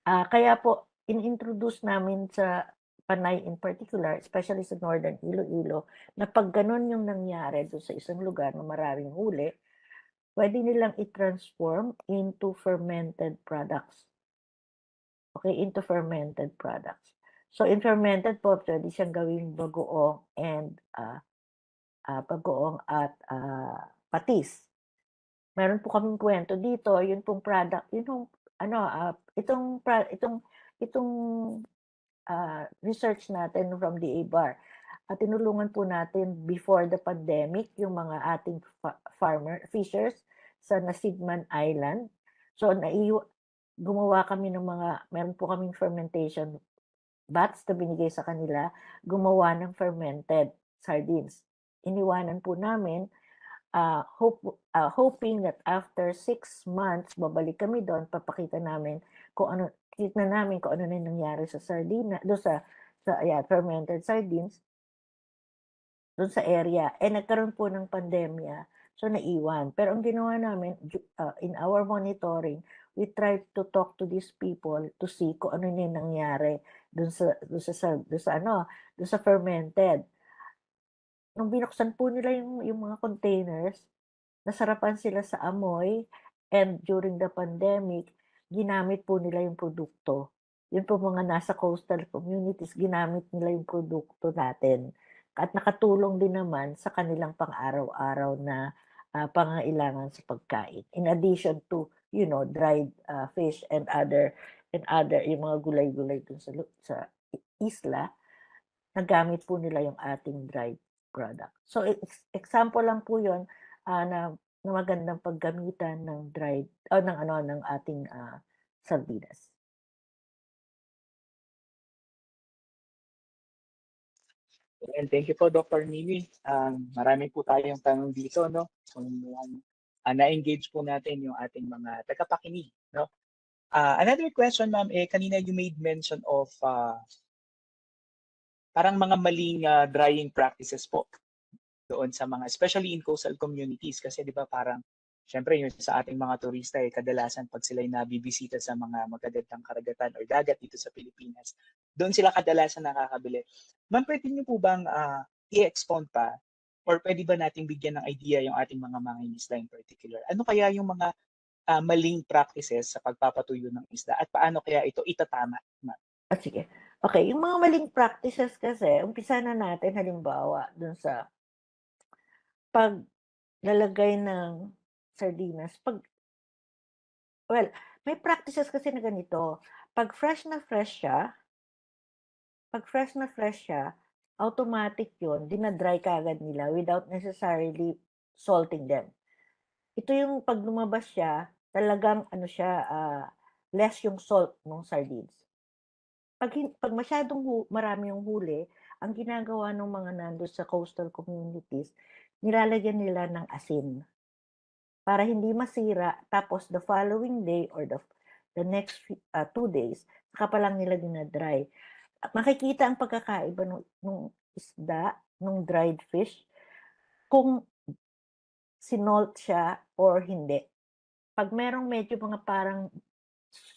Kaya po in-introduce namin sa Panay in particular, especially sa Northern Iloilo, na pag ganun yung nangyari doon sa isang lugar na maraming huli, pwede nilang i-transform into fermented products. Okay, into fermented products. So in fermented po, pwede siyang gawing bagoong and bagoong at patis. Meron po kaming kwento dito, yun pong product, yun pong itong research natin from the ABAR. At tinulungan po natin before the pandemic yung mga ating fishers sa Nasigman Island. So gumawa kami ng meron po kaming fermentation bats na binigay sa kanila, gumawa ng fermented sardines. Iniwanan po namin, hoping that after 6 months, babalik kami doon, papakita namin kung ano, kita namin kung ano na nangyari sa sardina, doon sa fermented sardines, doon sa area. Nagkaroon po ng pandemya, so naiwan. Pero ang ginawa namin, in our monitoring, we tried to talk to these people to see kung ano na nangyari doon sa fermented. Nung binuksan po nila yung mga containers, nasarapan sila sa amoy, and during the pandemic, ginamit po nila yung produkto. Yun po mga nasa coastal communities, ginamit nila yung produkto natin. At nakatulong din naman sa kanilang pang-araw-araw na pangangailangan sa pagkain. In addition to, dried fish and other yung mga gulay-gulay dun sa isla, nagamit po nila yung ating dried product. So example lang po yun na magandang paggamitan ng dried ng ating sardinas. And thank you po, Dr. Mimi. Marami po tayong tanong dito, no? Kung na-engage po natin yung ating mga tagapakinig, no? Another question, ma'am, kanina you made mention of parang mga maling drying practices po doon sa mga, especially in coastal communities. Kasi di ba parang, syempre yun sa ating mga turista, kadalasan pag sila'y nabibisita sa mga magagandang karagatan or dagat dito sa Pilipinas, doon sila kadalasan nakakabili. Ma'am, pwede niyo po bang i-expound pa or pwede ba nating bigyan ng idea yung ating mga mangingisda in particular? Ano kaya yung mga maling practices sa pagpapatuyo ng isda at paano kaya ito itatama, ma'am? Sige. Okay, yung mga maling practices kasi, umpisa na natin halimbawa dun sa paglalagay ng sardinas. May practices kasi na ganito. Pag fresh na fresh siya, automatic yun, dinadry kaagad nila without necessarily salting them. Ito yung pag lumabas siya, talagang less yung salt ng sardines. Pag masyadong marami yung huli, ang ginagawa ng mga nando sa coastal communities, nilalagyan nila ng asin para hindi masira, tapos the following day or the next 2 days, saka pa lang nila dinadry. Makikita ang pagkakaiba nung isda, nung dried fish, kung sinolt siya or hindi. Pag merong medyo mga parang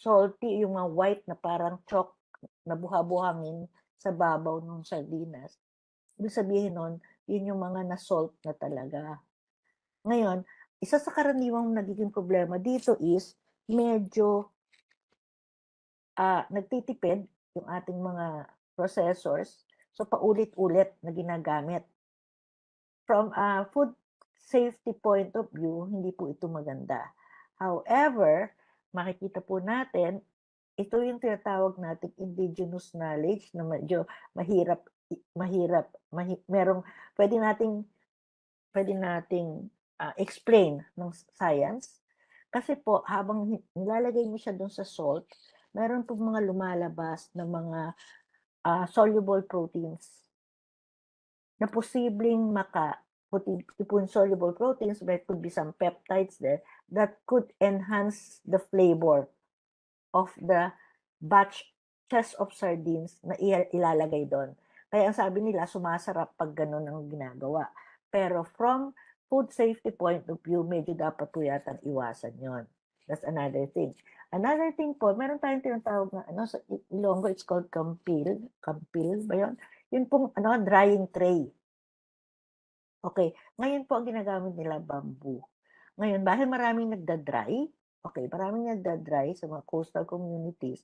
salty, yung mga white na parang chalk na buha-buhangin sa babaw ng sardinas, ibig sabihin nun, yun yung mga na-salt na talaga. Ngayon, isa sa karaniwang nagiging problema dito is medyo nagtitipid yung ating mga processors, so paulit-ulit na ginagamit. From a food safety point of view, hindi po ito maganda. However, makikita po natin, ito yung tinatawag nating indigenous knowledge na medyo pwede nating explain ng science. Kasi po, habang nilalagay mo siya doon sa salt, meron po mga lumalabas na mga soluble proteins na posibleng soluble proteins, but could be some peptides there that could enhance the flavor of the batches of sardines na ilalagay doon. Kaya ang sabi nila, sumasarap pag ganun ang ginagawa. Pero from food safety point of view, medyo dapat po yata iwasan yon. That's another thing. Another thing po, meron tayong tinatawag na sa Ilonggo, it's called kampil. Kampil ba yun? Yun pong drying tray. Okay, ngayon po ang ginagamit nila bamboo. Ngayon, dahil maraming nagda-dry sa mga coastal communities,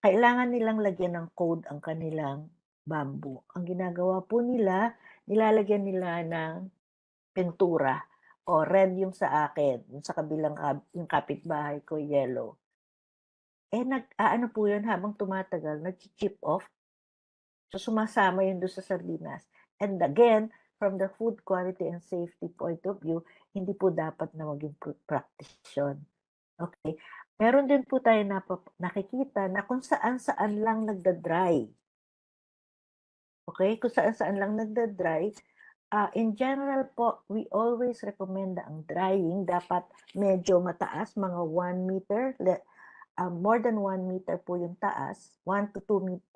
kailangan nilang lagyan ng code ang kanilang bamboo. Ang ginagawa po nila, nilalagyan nila ng pintura o red yung sa akin, yung sa kabilang yung kapitbahay ko yellow. Nag-aano po yun habang tumatagal, nag-chip off. So sumasama yun doon sa sardinas. And again, from the food quality and safety point of view, hindi po dapat na maging practice yun. Okay. Meron din po tayo nakikita na kung saan-saan lang nagda-dry. Okay? Kung saan-saan lang nagda-dry, in general po, we always recommend na ang drying dapat medyo mataas, mga 1 meter, more than 1 meter po yung taas, 1 to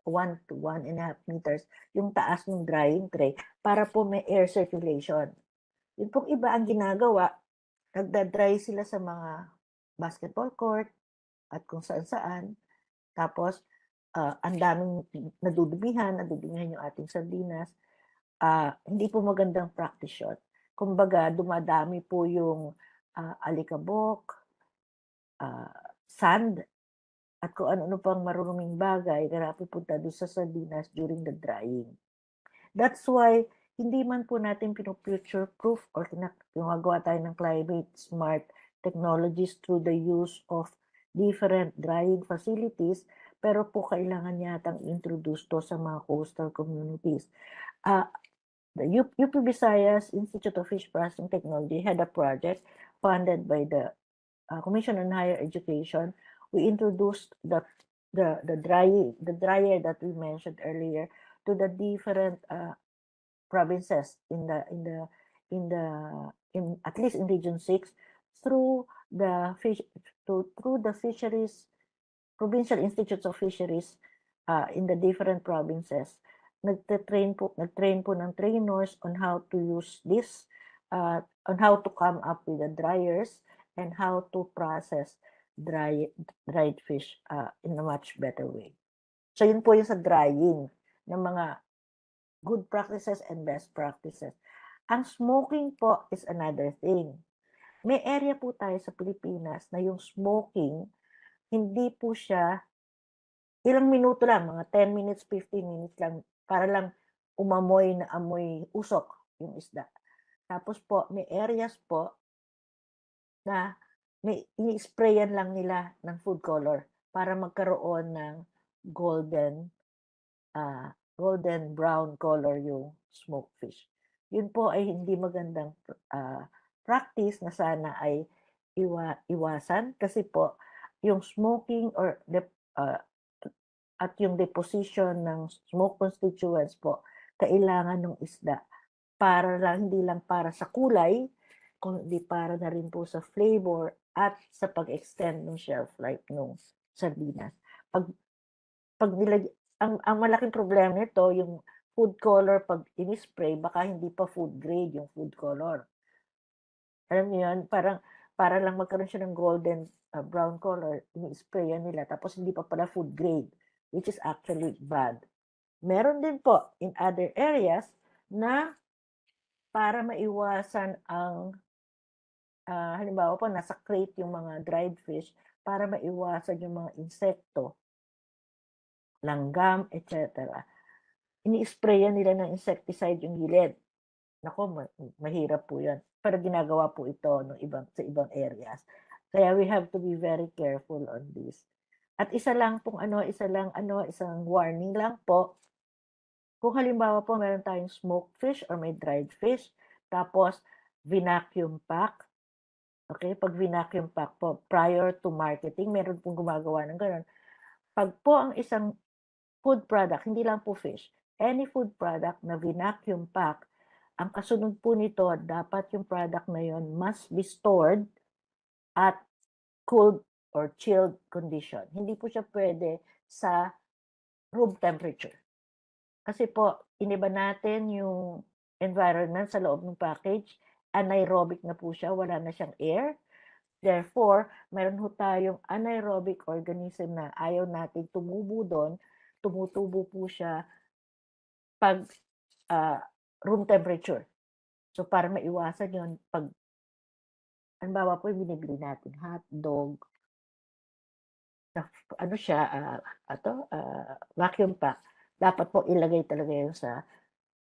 1.5 meters yung taas ng drying tray para po may air circulation. Yung pong iba ang ginagawa, nagda-dry sila sa mga basketball court at kung saan-saan. Tapos, ang daming nadudumihan yung ating sardinas. Hindi po magandang practice yun. Kumbaga, dumadami po yung alikabok, sand, at kung ano-ano pang maruruming bagay na napupunta doon sa sardinas during the drying. That's why, hindi man po natin pino-future proof or ginagawa tayo ng climate smart technologies through the use of different drying facilities, pero po kailangan yatang introduce to sa mga coastal communities. The UP Visayas Institute of Fish Processing Technology had a project funded by the Commission on Higher Education. We introduced the dryer that we mentioned earlier to the different provinces in at least in Region 6 through the fisheries, provincial institutes of fisheries in the different provinces. Nag-train po ng trainers on how to use this, on how to come up with the dryers and how to process dried fish in a much better way. So yun po yung sa drying ng mga good practices and best practices. Ang smoking po is another thing. May area po tayo sa Pilipinas na yung smoking, hindi po siya ilang minuto lang, mga 10 minutes, 15 minutes lang, para lang umamoy na amoy usok yung isda. Tapos po, may areas po na ini-sprayan lang nila ng food color para magkaroon ng golden brown color yung smoked fish. Yun po ay hindi magandang practice na sana ay iwasan kasi po yung smoking or at yung deposition ng smoke constituents po kailangan ng isda para lang, hindi lang para sa kulay, kundi para na rin po sa flavor at sa pag-extend ng shelf life ng sardinas. Ang malaking problema nito, yung food color pag ini-spray, baka hindi pa food grade yung food color. Alam niyo yun, para lang magkaroon siya ng golden brown color, ini-sprayan nila, tapos hindi pa pala food grade, which is actually bad. Meron din po in other areas na para maiwasan ang halimbawa po nasa crate yung mga dried fish, para maiwasan yung mga insekto, langgam, etc. Ini-sprayan nila ng insecticide yung gilid. Nako, mahirap po yan. Pero ginagawa po ito sa ibang areas. Kaya we have to be very careful on this. At isang warning lang po. Kung halimbawa po meron tayong smoked fish or may dried fish, tapos vacuum pack. Okay, pag vacuum pack po, prior to marketing, meron pong gumagawa ng gano'n. Pag po ang isang food product, hindi lang po fish, any food product na vacuum pack, ang kasunod po nito, dapat yung product na yon must be stored at cooled or chilled condition. Hindi po siya pwede sa room temperature. Kasi po, iniba natin yung environment sa loob ng package, anaerobic na po siya, wala na siyang air. Therefore, meron ho tayong anaerobic organism na ayaw natin tumubo doon, tumutubo po siya pag room temperature. So para maiwasan yun, pag halimbawa po yung binibili natin hotdog, ano siya, vacuum pack, dapat po ilagay talaga yun sa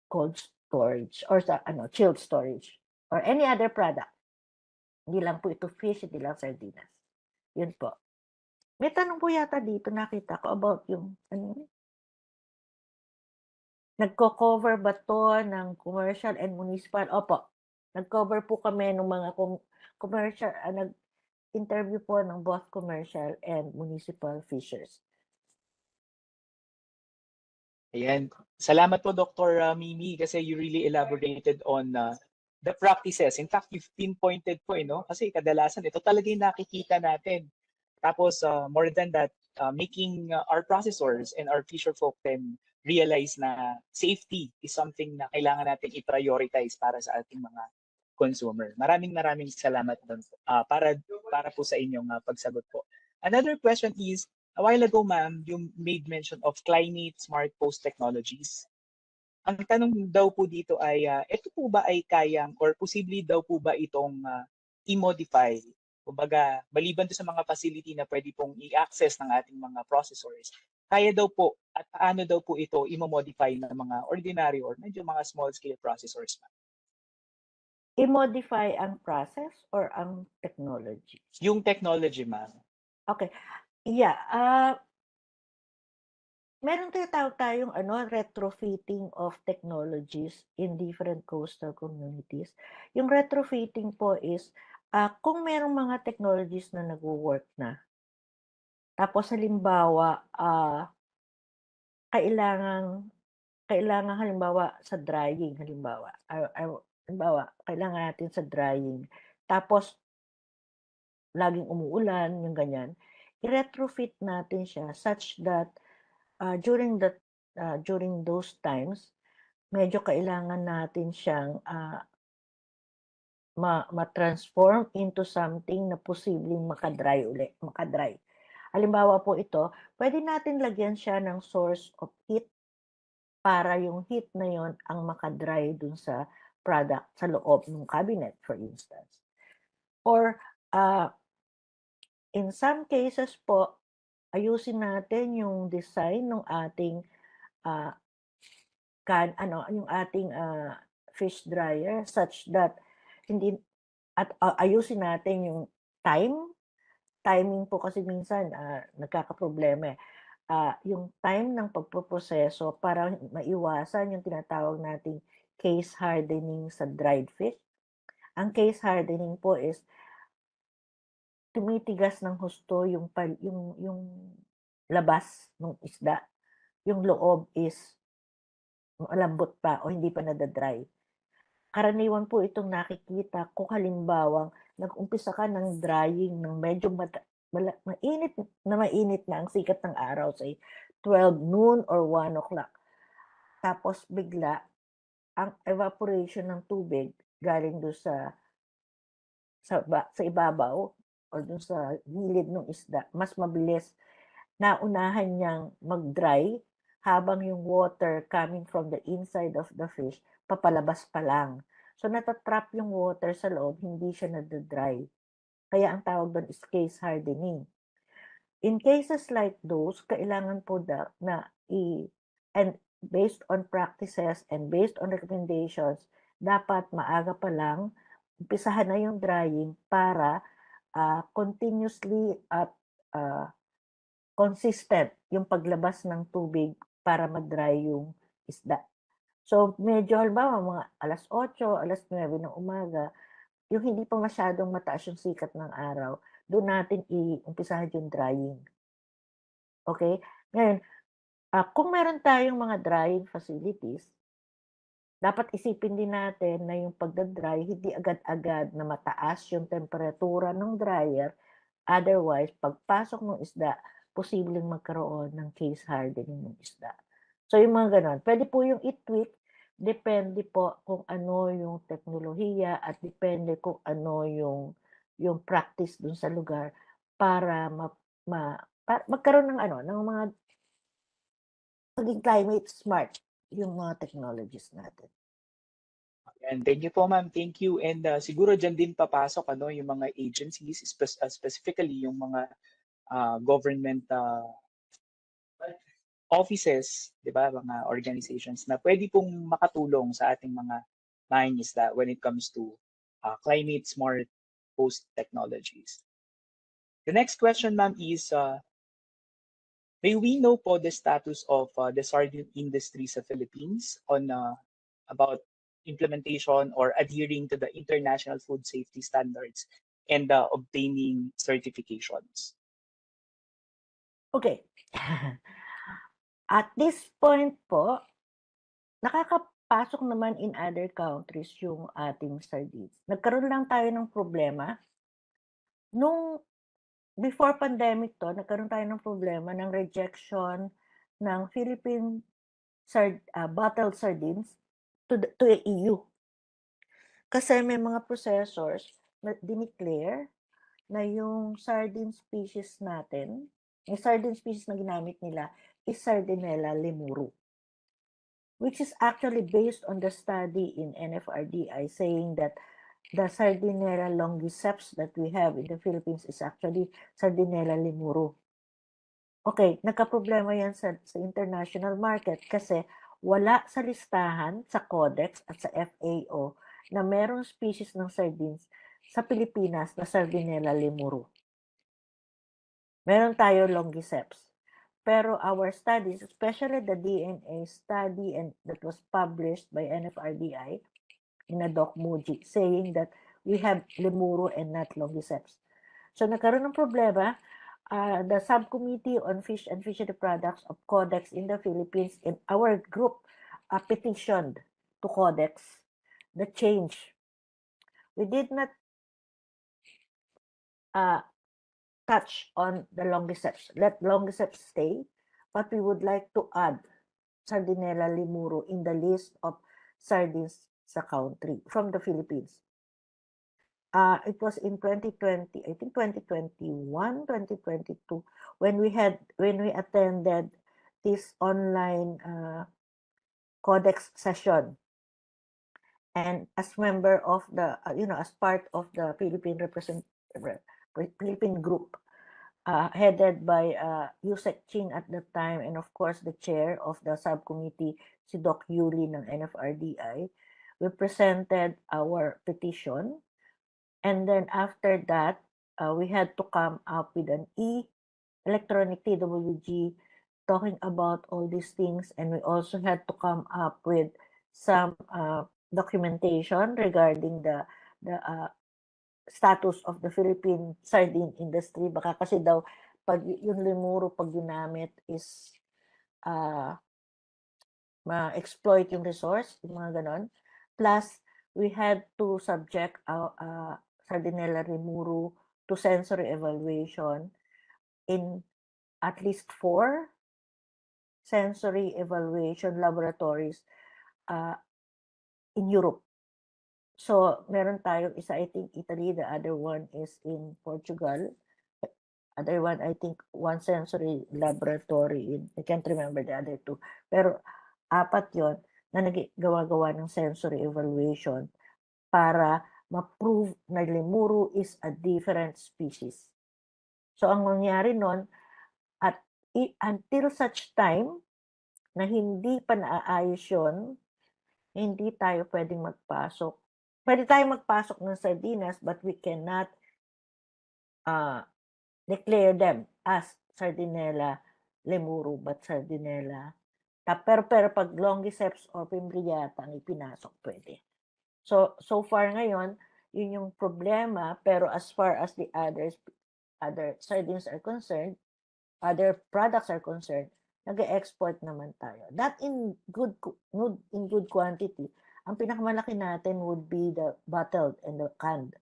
cold storage or sa chilled storage or any other product. Hindi lang po ito fish, hindi lang sardinas. Yun po. May tanong po yata dito, nakita ko about yung nagko-cover ba to ng commercial and municipal? Opo, nag-cover po kami ng mga commercial, nag-interview po ng both commercial and municipal fishers. Ayan. Salamat po, Dr. Mimi, kasi you really elaborated on the practices. In fact, you've pinpointed po, no? Kasi kadalasan ito talaga yung nakikita natin. Tapos, more than that, making our processors and our fisher folk then realize na safety is something na kailangan natin i-prioritize para sa ating mga consumer. Maraming salamat doon para po sa inyong pagsagot po. Another question is, a while ago, ma'am, you made mention of climate smart post technologies. Ang tanong daw po dito ay, ito po ba ay kayang or posibly daw po ba itong i-modify? Kumbaga, maliban sa mga facility na pwede pong i-access ng ating mga processors, kaya daw po at paano daw po ito i-modify ng mga ordinary or medyo mga small scale processors, ma'am? I-modify ang process or ang technology? Yung technology, ma'am. Okay. Yeah. Meron tayong retrofitting of technologies in different coastal communities. Yung retrofitting po is, kung merong mga technologies na nagwo-work na, tapos halimbawa, kailangan halimbawa sa drying, halimbawa kailangan natin sa drying, tapos laging umuulan, yung ganyan, i-retrofit natin siya such that during those times, medyo kailangan natin siyang ma-transform into something na posibleng makadry. Halimbawa po ito, pwede natin lagyan siya ng source of heat para yung heat na yon ang makadry dun sa product sa loob ng cabinet, for instance. Or in some cases po, ayusin natin yung design ng ating yung ating fish dryer such that ayusin natin yung timing po kasi minsan nagkakaproblema yung time ng pagpoproseso para maiwasan yung tinatawag nating case hardening sa dried fish. Ang case hardening po is tumitigas ng husto yung labas ng isda. Yung loob is malambot pa o hindi pa nadadry. Karaniwan po itong nakikita kung halimbawang nag-umpisa ka ng drying ng medyo mainit na ang sikat ng araw, say 12 noon or 1 o'clock. Tapos bigla, ang evaporation ng tubig galing doon sa ibabaw o doon sa gilid ng isda, mas mabilis naunahan niyang mag-dry habang yung water coming from the inside of the fish papalabas pa lang. So natatrap yung water sa loob, hindi siya nadadry. Kaya ang tawag doon is case hardening. In cases like those, kailangan po and based on practices and based on recommendations, dapat maaga pa lang, umpisahan na yung drying para continuously at consistent yung paglabas ng tubig para mag-dry yung isda. So medyo halimbawa mga 8:00, 9:00 ng umaga, yung hindi pa masyadong mataas yung sikat ng araw, doon natin i-umpisahan yung drying. Okay? Ngayon, kung meron tayong mga drying facilities, dapat isipin din natin na yung pagdadry, hindi agad-agad na mataas yung temperatura ng dryer. Otherwise, pagpasok ng isda, posibleng magkaroon ng case hardening ng isda. So yung mga ganon, pwede po yung i-tweak, depende po kung ano yung teknolohiya at depende kung ano yung yung practice dun sa lugar para magkaroon ng ng mga maging climate smart yung mga technologies natin. And thank you po ma'am, thank you. And siguro dyan din papasok yung mga agencies, specifically yung mga government offices, 'di ba, mga organizations na pwede pong makatulong sa ating mga mangingisda when it comes to climate smart host technologies. The next question ma'am is, may we know po the status of the sardine industry sa Philippines on about implementation or adhering to the international food safety standards and obtaining certifications? Okay. At this point po, nakakapasok naman in other countries yung ating sardines. Nagkaroon lang tayo ng problema nung before pandemic nagkaroon tayo ng problema ng rejection ng Philippine bottled sardines to the EU. Kasi may mga processors na dineclare na yung sardine species natin, yung sardine species na ginamit nila is Sardinella lemuru, which is actually based on the study in NFRDI saying that the Sardinella longiceps that we have in the Philippines is actually Sardinella lemuru. Okay, nagkaproblema yan sa international market kasi wala sa listahan, sa Codex at sa FAO na merong species ng sardines sa Pilipinas na Sardinella lemuru. Meron tayo longiceps. Pero our studies, especially the DNA study that was published by NFRDI in a Doc Muji, saying that we have lemuru and not longiceps. So nagkaroon ng problema, the Subcommittee on Fish and Fishery Products of Codex in the Philippines in our group petitioned to Codex the change. We did not touch on the longiceps. Let longiceps stay, but we would like to add Sardinella lemuru in the list of sardines sa country from the Philippines. It was in 2020, I think 2021, 2022, when we attended this online Codex session. And as member of the, as part of the Philippine group, headed by Yusek Chin at the time, and of course the chair of the subcommittee, si Doc Yuli ng NFRDI, we presented our petition. And then after that, we had to come up with an electronic TWG talking about all these things. And we also had to come up with some documentation regarding the status of the Philippine sardine industry. Baka kasi daw, pag yung lemuru pag ginamit is ma-exploit yung resource, yung mga ganon. Plus, we had to subject Sardinella lemuru to sensory evaluation in at least 4 sensory evaluation laboratories in Europe. So, meron tayong isa, I think, Italy. The other one is in Portugal. Other one, I think, one sensory laboratory in, I can't remember the other 2. Pero 4 yon na nagawa ng sensory evaluation para ma-prove na lemuru is a different species. So, ang nangyari nun, until such time na hindi pa naaayos yun, hindi tayo pwedeng magpasok. Pwede tayong magpasok ng sardinas, but we cannot declare them as Sardinella lemuru, but Sardinella. Pero pag longiceps or Fimbriata ang ipinasok, pwede. So far ngayon, yun yung problema. Pero as far as the other sardines are concerned, other products are concerned, nag-export naman tayo. Not in good quantity. Ang pinakamalaki natin would be the bottled and the canned.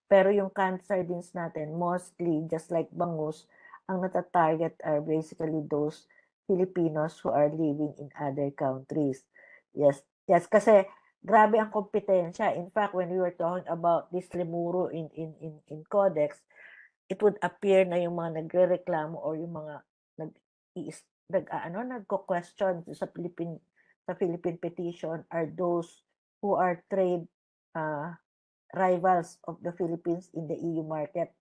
Pero yung canned sardines natin, mostly, just like bangus, ang natatarget are basically those Filipinos who are living in other countries. Yes, kasi grabe ang kompetensya. In fact, when we were talking about this Lemuro in Codex, it would appear na yung mga nagrereklamo or yung mga nagko-question sa Philippine petition are those who are trade rivals of the Philippines in the EU market.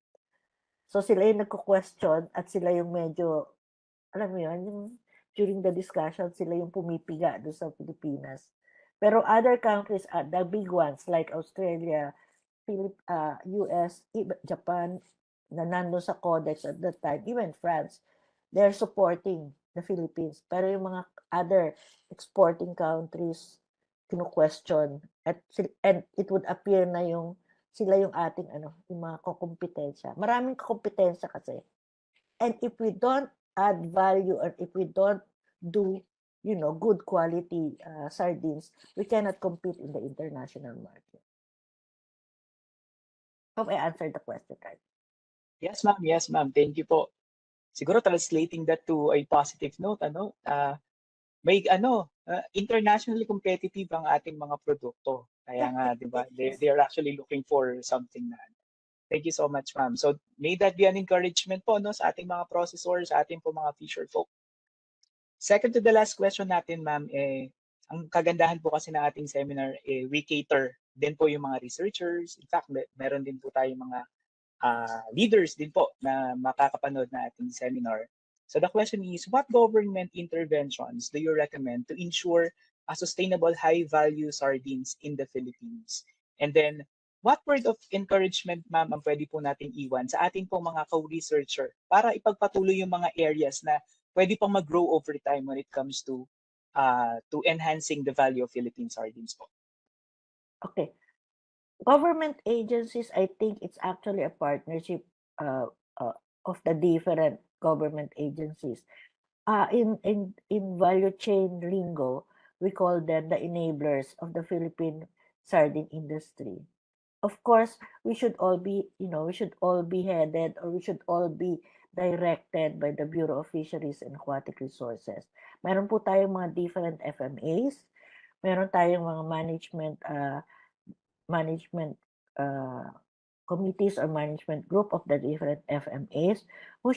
So sila yung nagko-question at sila yung medyo, alam mo yun, yung during the discussion, sila yung pumipiga doon sa Pilipinas. Pero other countries, the big ones like Australia, US, Japan, na nandun sa Codex at that time, even France, they're supporting the Philippines. Pero yung mga other exporting countries, kinu-question and it would appear na sila yung ating yung mga kompetensya. Maraming kompetensya kasi. And if we don't add value or if we don't do good quality sardines, we cannot compete in the international market. Hope I answered the question, right? Yes, ma'am. Yes, ma'am. Thank you po. Siguro translating that to a positive note, may internationally competitive ang ating mga produkto. Kaya nga, di ba? They are actually looking for something na. Thank you so much, ma'am. So may that be an encouragement po sa ating mga processors, sa ating po mga fisher folk. Second to the last question natin, ma'am, ang kagandahan po kasi ng ating seminar, we cater din po yung mga researchers. In fact, meron din po tayong mga leaders din po na makakapanood na ating seminar. So the question is, what government interventions do you recommend to ensure a sustainable high-value sardines in the Philippines? And then, what word of encouragement, ma'am, ang pwede po natin iwan sa ating pong mga co-researcher para ipagpatuloy yung mga areas na pwede pang mag-grow over time when it comes to enhancing the value of Philippine sardines po? Okay. Government agencies, I think it's actually a partnership of the different government agencies. In value chain lingo, we call them the enablers of the Philippine sardine industry. Of course, we should all be headed, or we should all be directed by the Bureau of Fisheries and Aquatic Resources. Meron po tayong mga different FMAs, meron tayong mga management committees or management group of the different FMAs who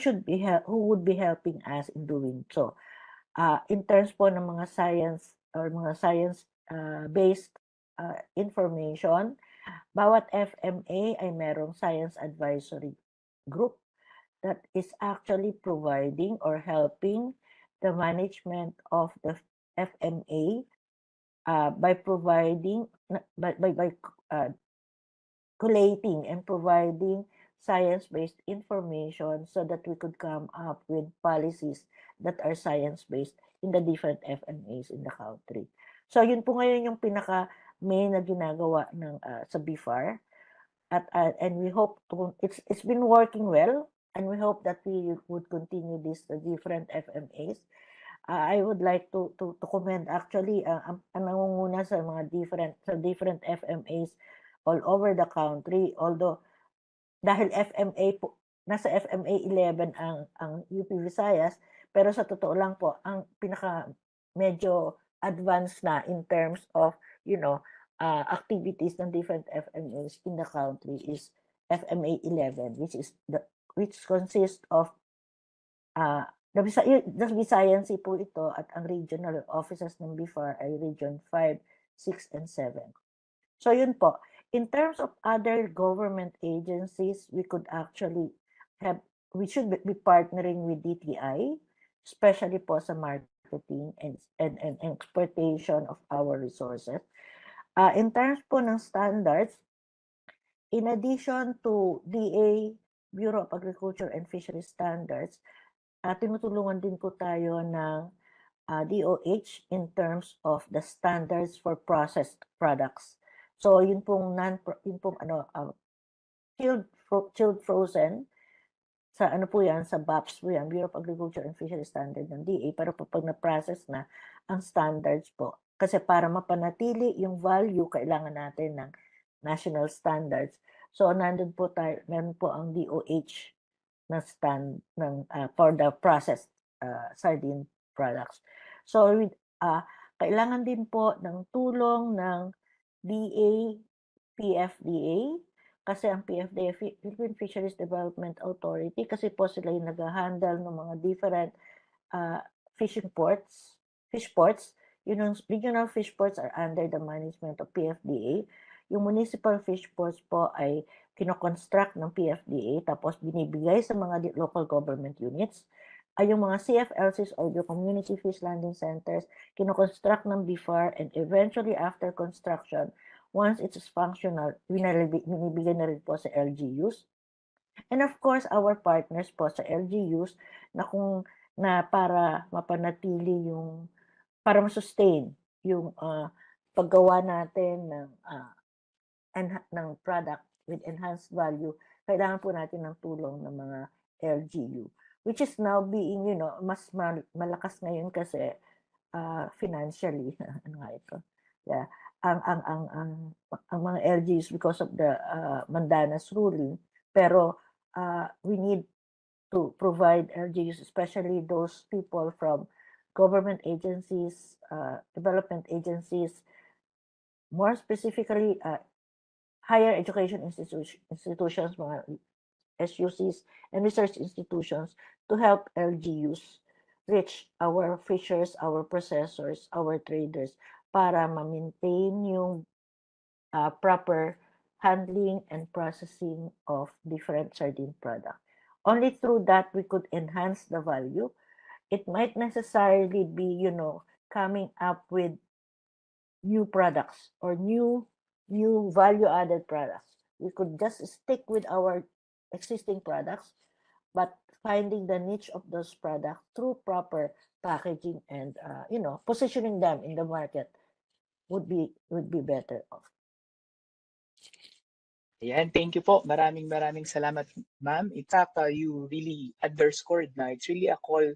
would be helping us in doing so. In terms po ng mga science or mga science-based information, bawat FMA ay merong science advisory group that is actually providing or helping the management of the FMA by providing by collating and providing science-based information so that we could come up with policies that are science-based in the different FMAs in the country. So yun po ngayon yung pinaka-main na ginagawa ng sa BIFAR, and we hope it's been working well, and we hope that we would continue this the different FMAs. I would like to commend actually ang nangunguna sa mga different FMAs all over the country, although dahil FMA po, nasa FMA 11 ang UP Visayas, pero sa totoo lang po, ang pinaka medyo advanced na in terms of, activities ng different FMAs in the country is FMA 11, which consists of the Visayan Sea po ito, at ang regional offices ng BIFAR ay Region 5, 6, and 7. So yun po. In terms of other government agencies, we should be partnering with DTI, especially po sa marketing and exportation of our resources. In terms po ng standards, in addition to DA, Bureau of Agriculture and Fisheries Standards, tinutulungan din po tayo ng DOH in terms of the standards for processed products. So yun pong chilled frozen, sa po yan, sa BAPS po yan, Bureau of Agriculture and Fisheries Standard ng DA, pero pag na-process na ang standards po. Kasi para mapanatili yung value, kailangan natin ng national standards. So nandun po tayo, meron po ang DOH na stand for the processed sardine products. So kailangan din po ng tulong ng DA, PFDA, kasi ang PFDA, Philippine Fisheries Development Authority, kasi po sila yung nag-handle ng mga different fish ports. Yung regional fish ports are under the management of PFDA. Yung municipal fish ports po ay kinoconstruct ng PFDA tapos binibigay sa mga local government units. Ay yung mga CFLCs or yung community fish landing centers, kinoconstruct ng BIFAR, and eventually after construction, once it's functional, binibigay na rin po sa LGUs. And of course, our partners po sa LGUs na para mapanatili yung, para ma-sustain yung paggawa natin ng product with enhanced value, kailangan po natin ng tulong ng mga LGU, which is now being, mas malakas ngayon kasi financially. Ano nga ito? Yeah. Ang mga LGUs because of the Mandanas ruling, pero we need to provide LGUs, especially those people from government agencies, development agencies, more specifically higher education institutions, mga SUCs, and research institutions to help LGUs reach our fishers, our processors, our traders para ma-maintain yung proper handling and processing of different sardine products. Only through that we could enhance the value. It might necessarily be, coming up with new products or new value-added products. We could just stick with our existing products, but finding the niche of those products through proper packaging and positioning them in the market would be better off. Ayan, thank you po. Maraming salamat, ma'am. In fact, you really underscored na it's really a call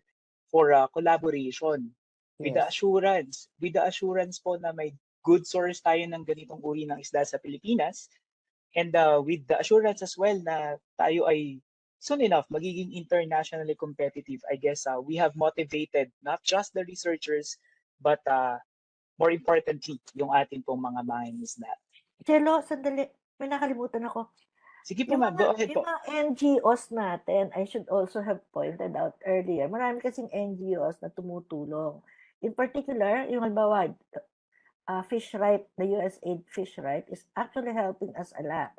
for collaboration with the Yes. assurance. With the assurance po na may good source tayo ng ganitong uri ng isda sa Pilipinas. And with the assurance as well na tayo ay soon enough magiging internationally competitive. I guess we have motivated not just the researchers, but more importantly, yung ating pong mga mangingisda. Chelo, sandali. May nakalimutan ako. Sige po, ma'am. Go ahead po. Yung mga NGOs natin, I should also have pointed out earlier, marami kasing NGOs na tumutulong. In particular, yung halimbawa, Fish Right, the USAID Fish Right is actually helping us a lot.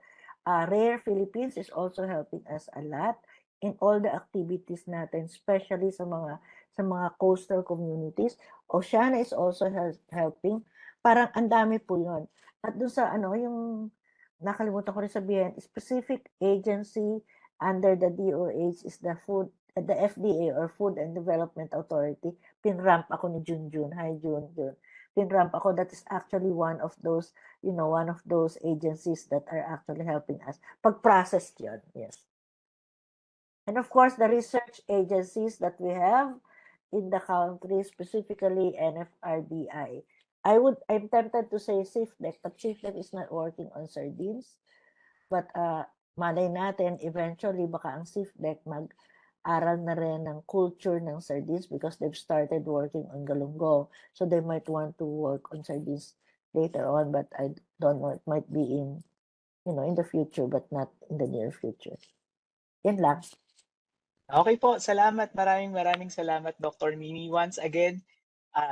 Rare Philippines is also helping us a lot in all the activities natin, especially sa mga coastal communities. Oceana is also helping. Parang ang dami po yun. At dun sa yung nakalimutan ko rin sabihin, specific agency under the DOH is the FDA or Food and Development Authority. Pinramp ako ni Junjun. Hi, Junjun. Pinramp ako. That is actually one of those, one of those agencies that are actually helping us. Pag-processed yun, yes. And of course, the research agencies that we have in the country, specifically NFRDI. I'm tempted to say SIFDEC, but SIFDEC is not working on sardines. But malay natin, eventually, baka ang SIFDEC mag-aral na rin ng culture ng sardines because they've started working on galunggong. So they might want to work on sardines later on, but I don't know. It might be in the future, but not in the near future. Yan lang. Okay po, salamat. Maraming salamat, Dr. Mimi. Once again,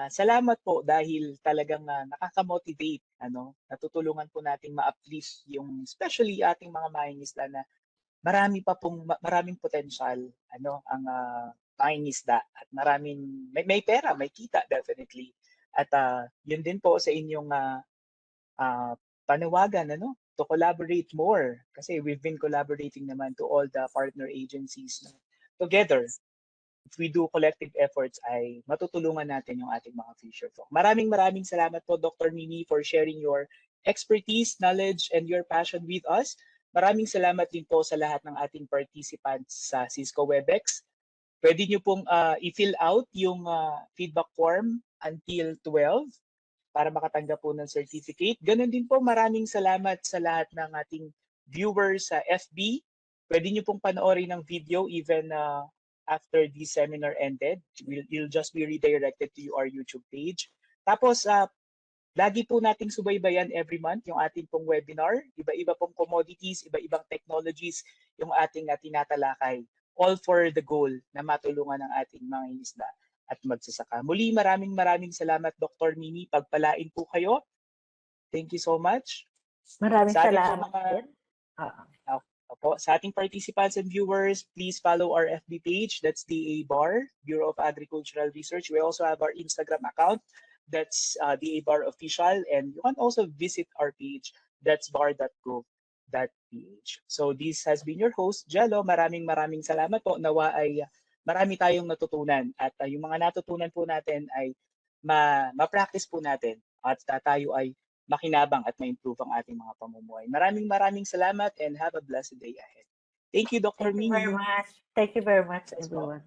salamat po dahil talagang nakaka-motivate, natutulungan po nating ma-uplift yung especially ating mga mangingisda na maraming potential, ang mangingisda at may pera, may kita definitely. At yun din po sa inyong panawagan, to collaborate more kasi we've been collaborating naman to all the partner agencies together. If we do collective efforts ay matutulungan natin yung ating mga fisher folk. Maraming salamat po, Dr. Mimi, for sharing your expertise, knowledge, and your passion with us. Maraming salamat din po sa lahat ng ating participants sa Cisco WebEx. Pwede nyo pong i-fill out yung feedback form until 12 para makatanggap po ng certificate. Ganon din po, maraming salamat sa lahat ng ating viewers sa FB. Pwede nyo pong panoorin ng video even after the seminar ended. You'll just be redirected to our YouTube page. Tapos, Lagi po nating subaybayan every month yung ating pong webinar. Iba-iba pong commodities, iba-ibang technologies yung ating tinatalakay. All for the goal na matulungan ang ating mga isda at magsasaka. Muli, maraming salamat, Dr. Mimi. Pagpalain po kayo. Thank you so much. Maraming Sa ating salamat mga din. sa ating participants and viewers, please follow our FB page. That's DA Bar, Bureau of Agricultural Research. We also have our Instagram account. That's DA Bar Official. And you can also visit our page. That's bar.gov.ph. So this has been your host, Jello. Maraming salamat po. Nawa ay marami tayong natutunan. At yung mga natutunan po natin ay ma-practice po natin. At tayo ay makinabang at ma-improve ang ating mga pamumuhay. Maraming salamat and have a blessed day ahead. Thank you, Dr. Mimi. Thank you very much. Thank you very much, everyone.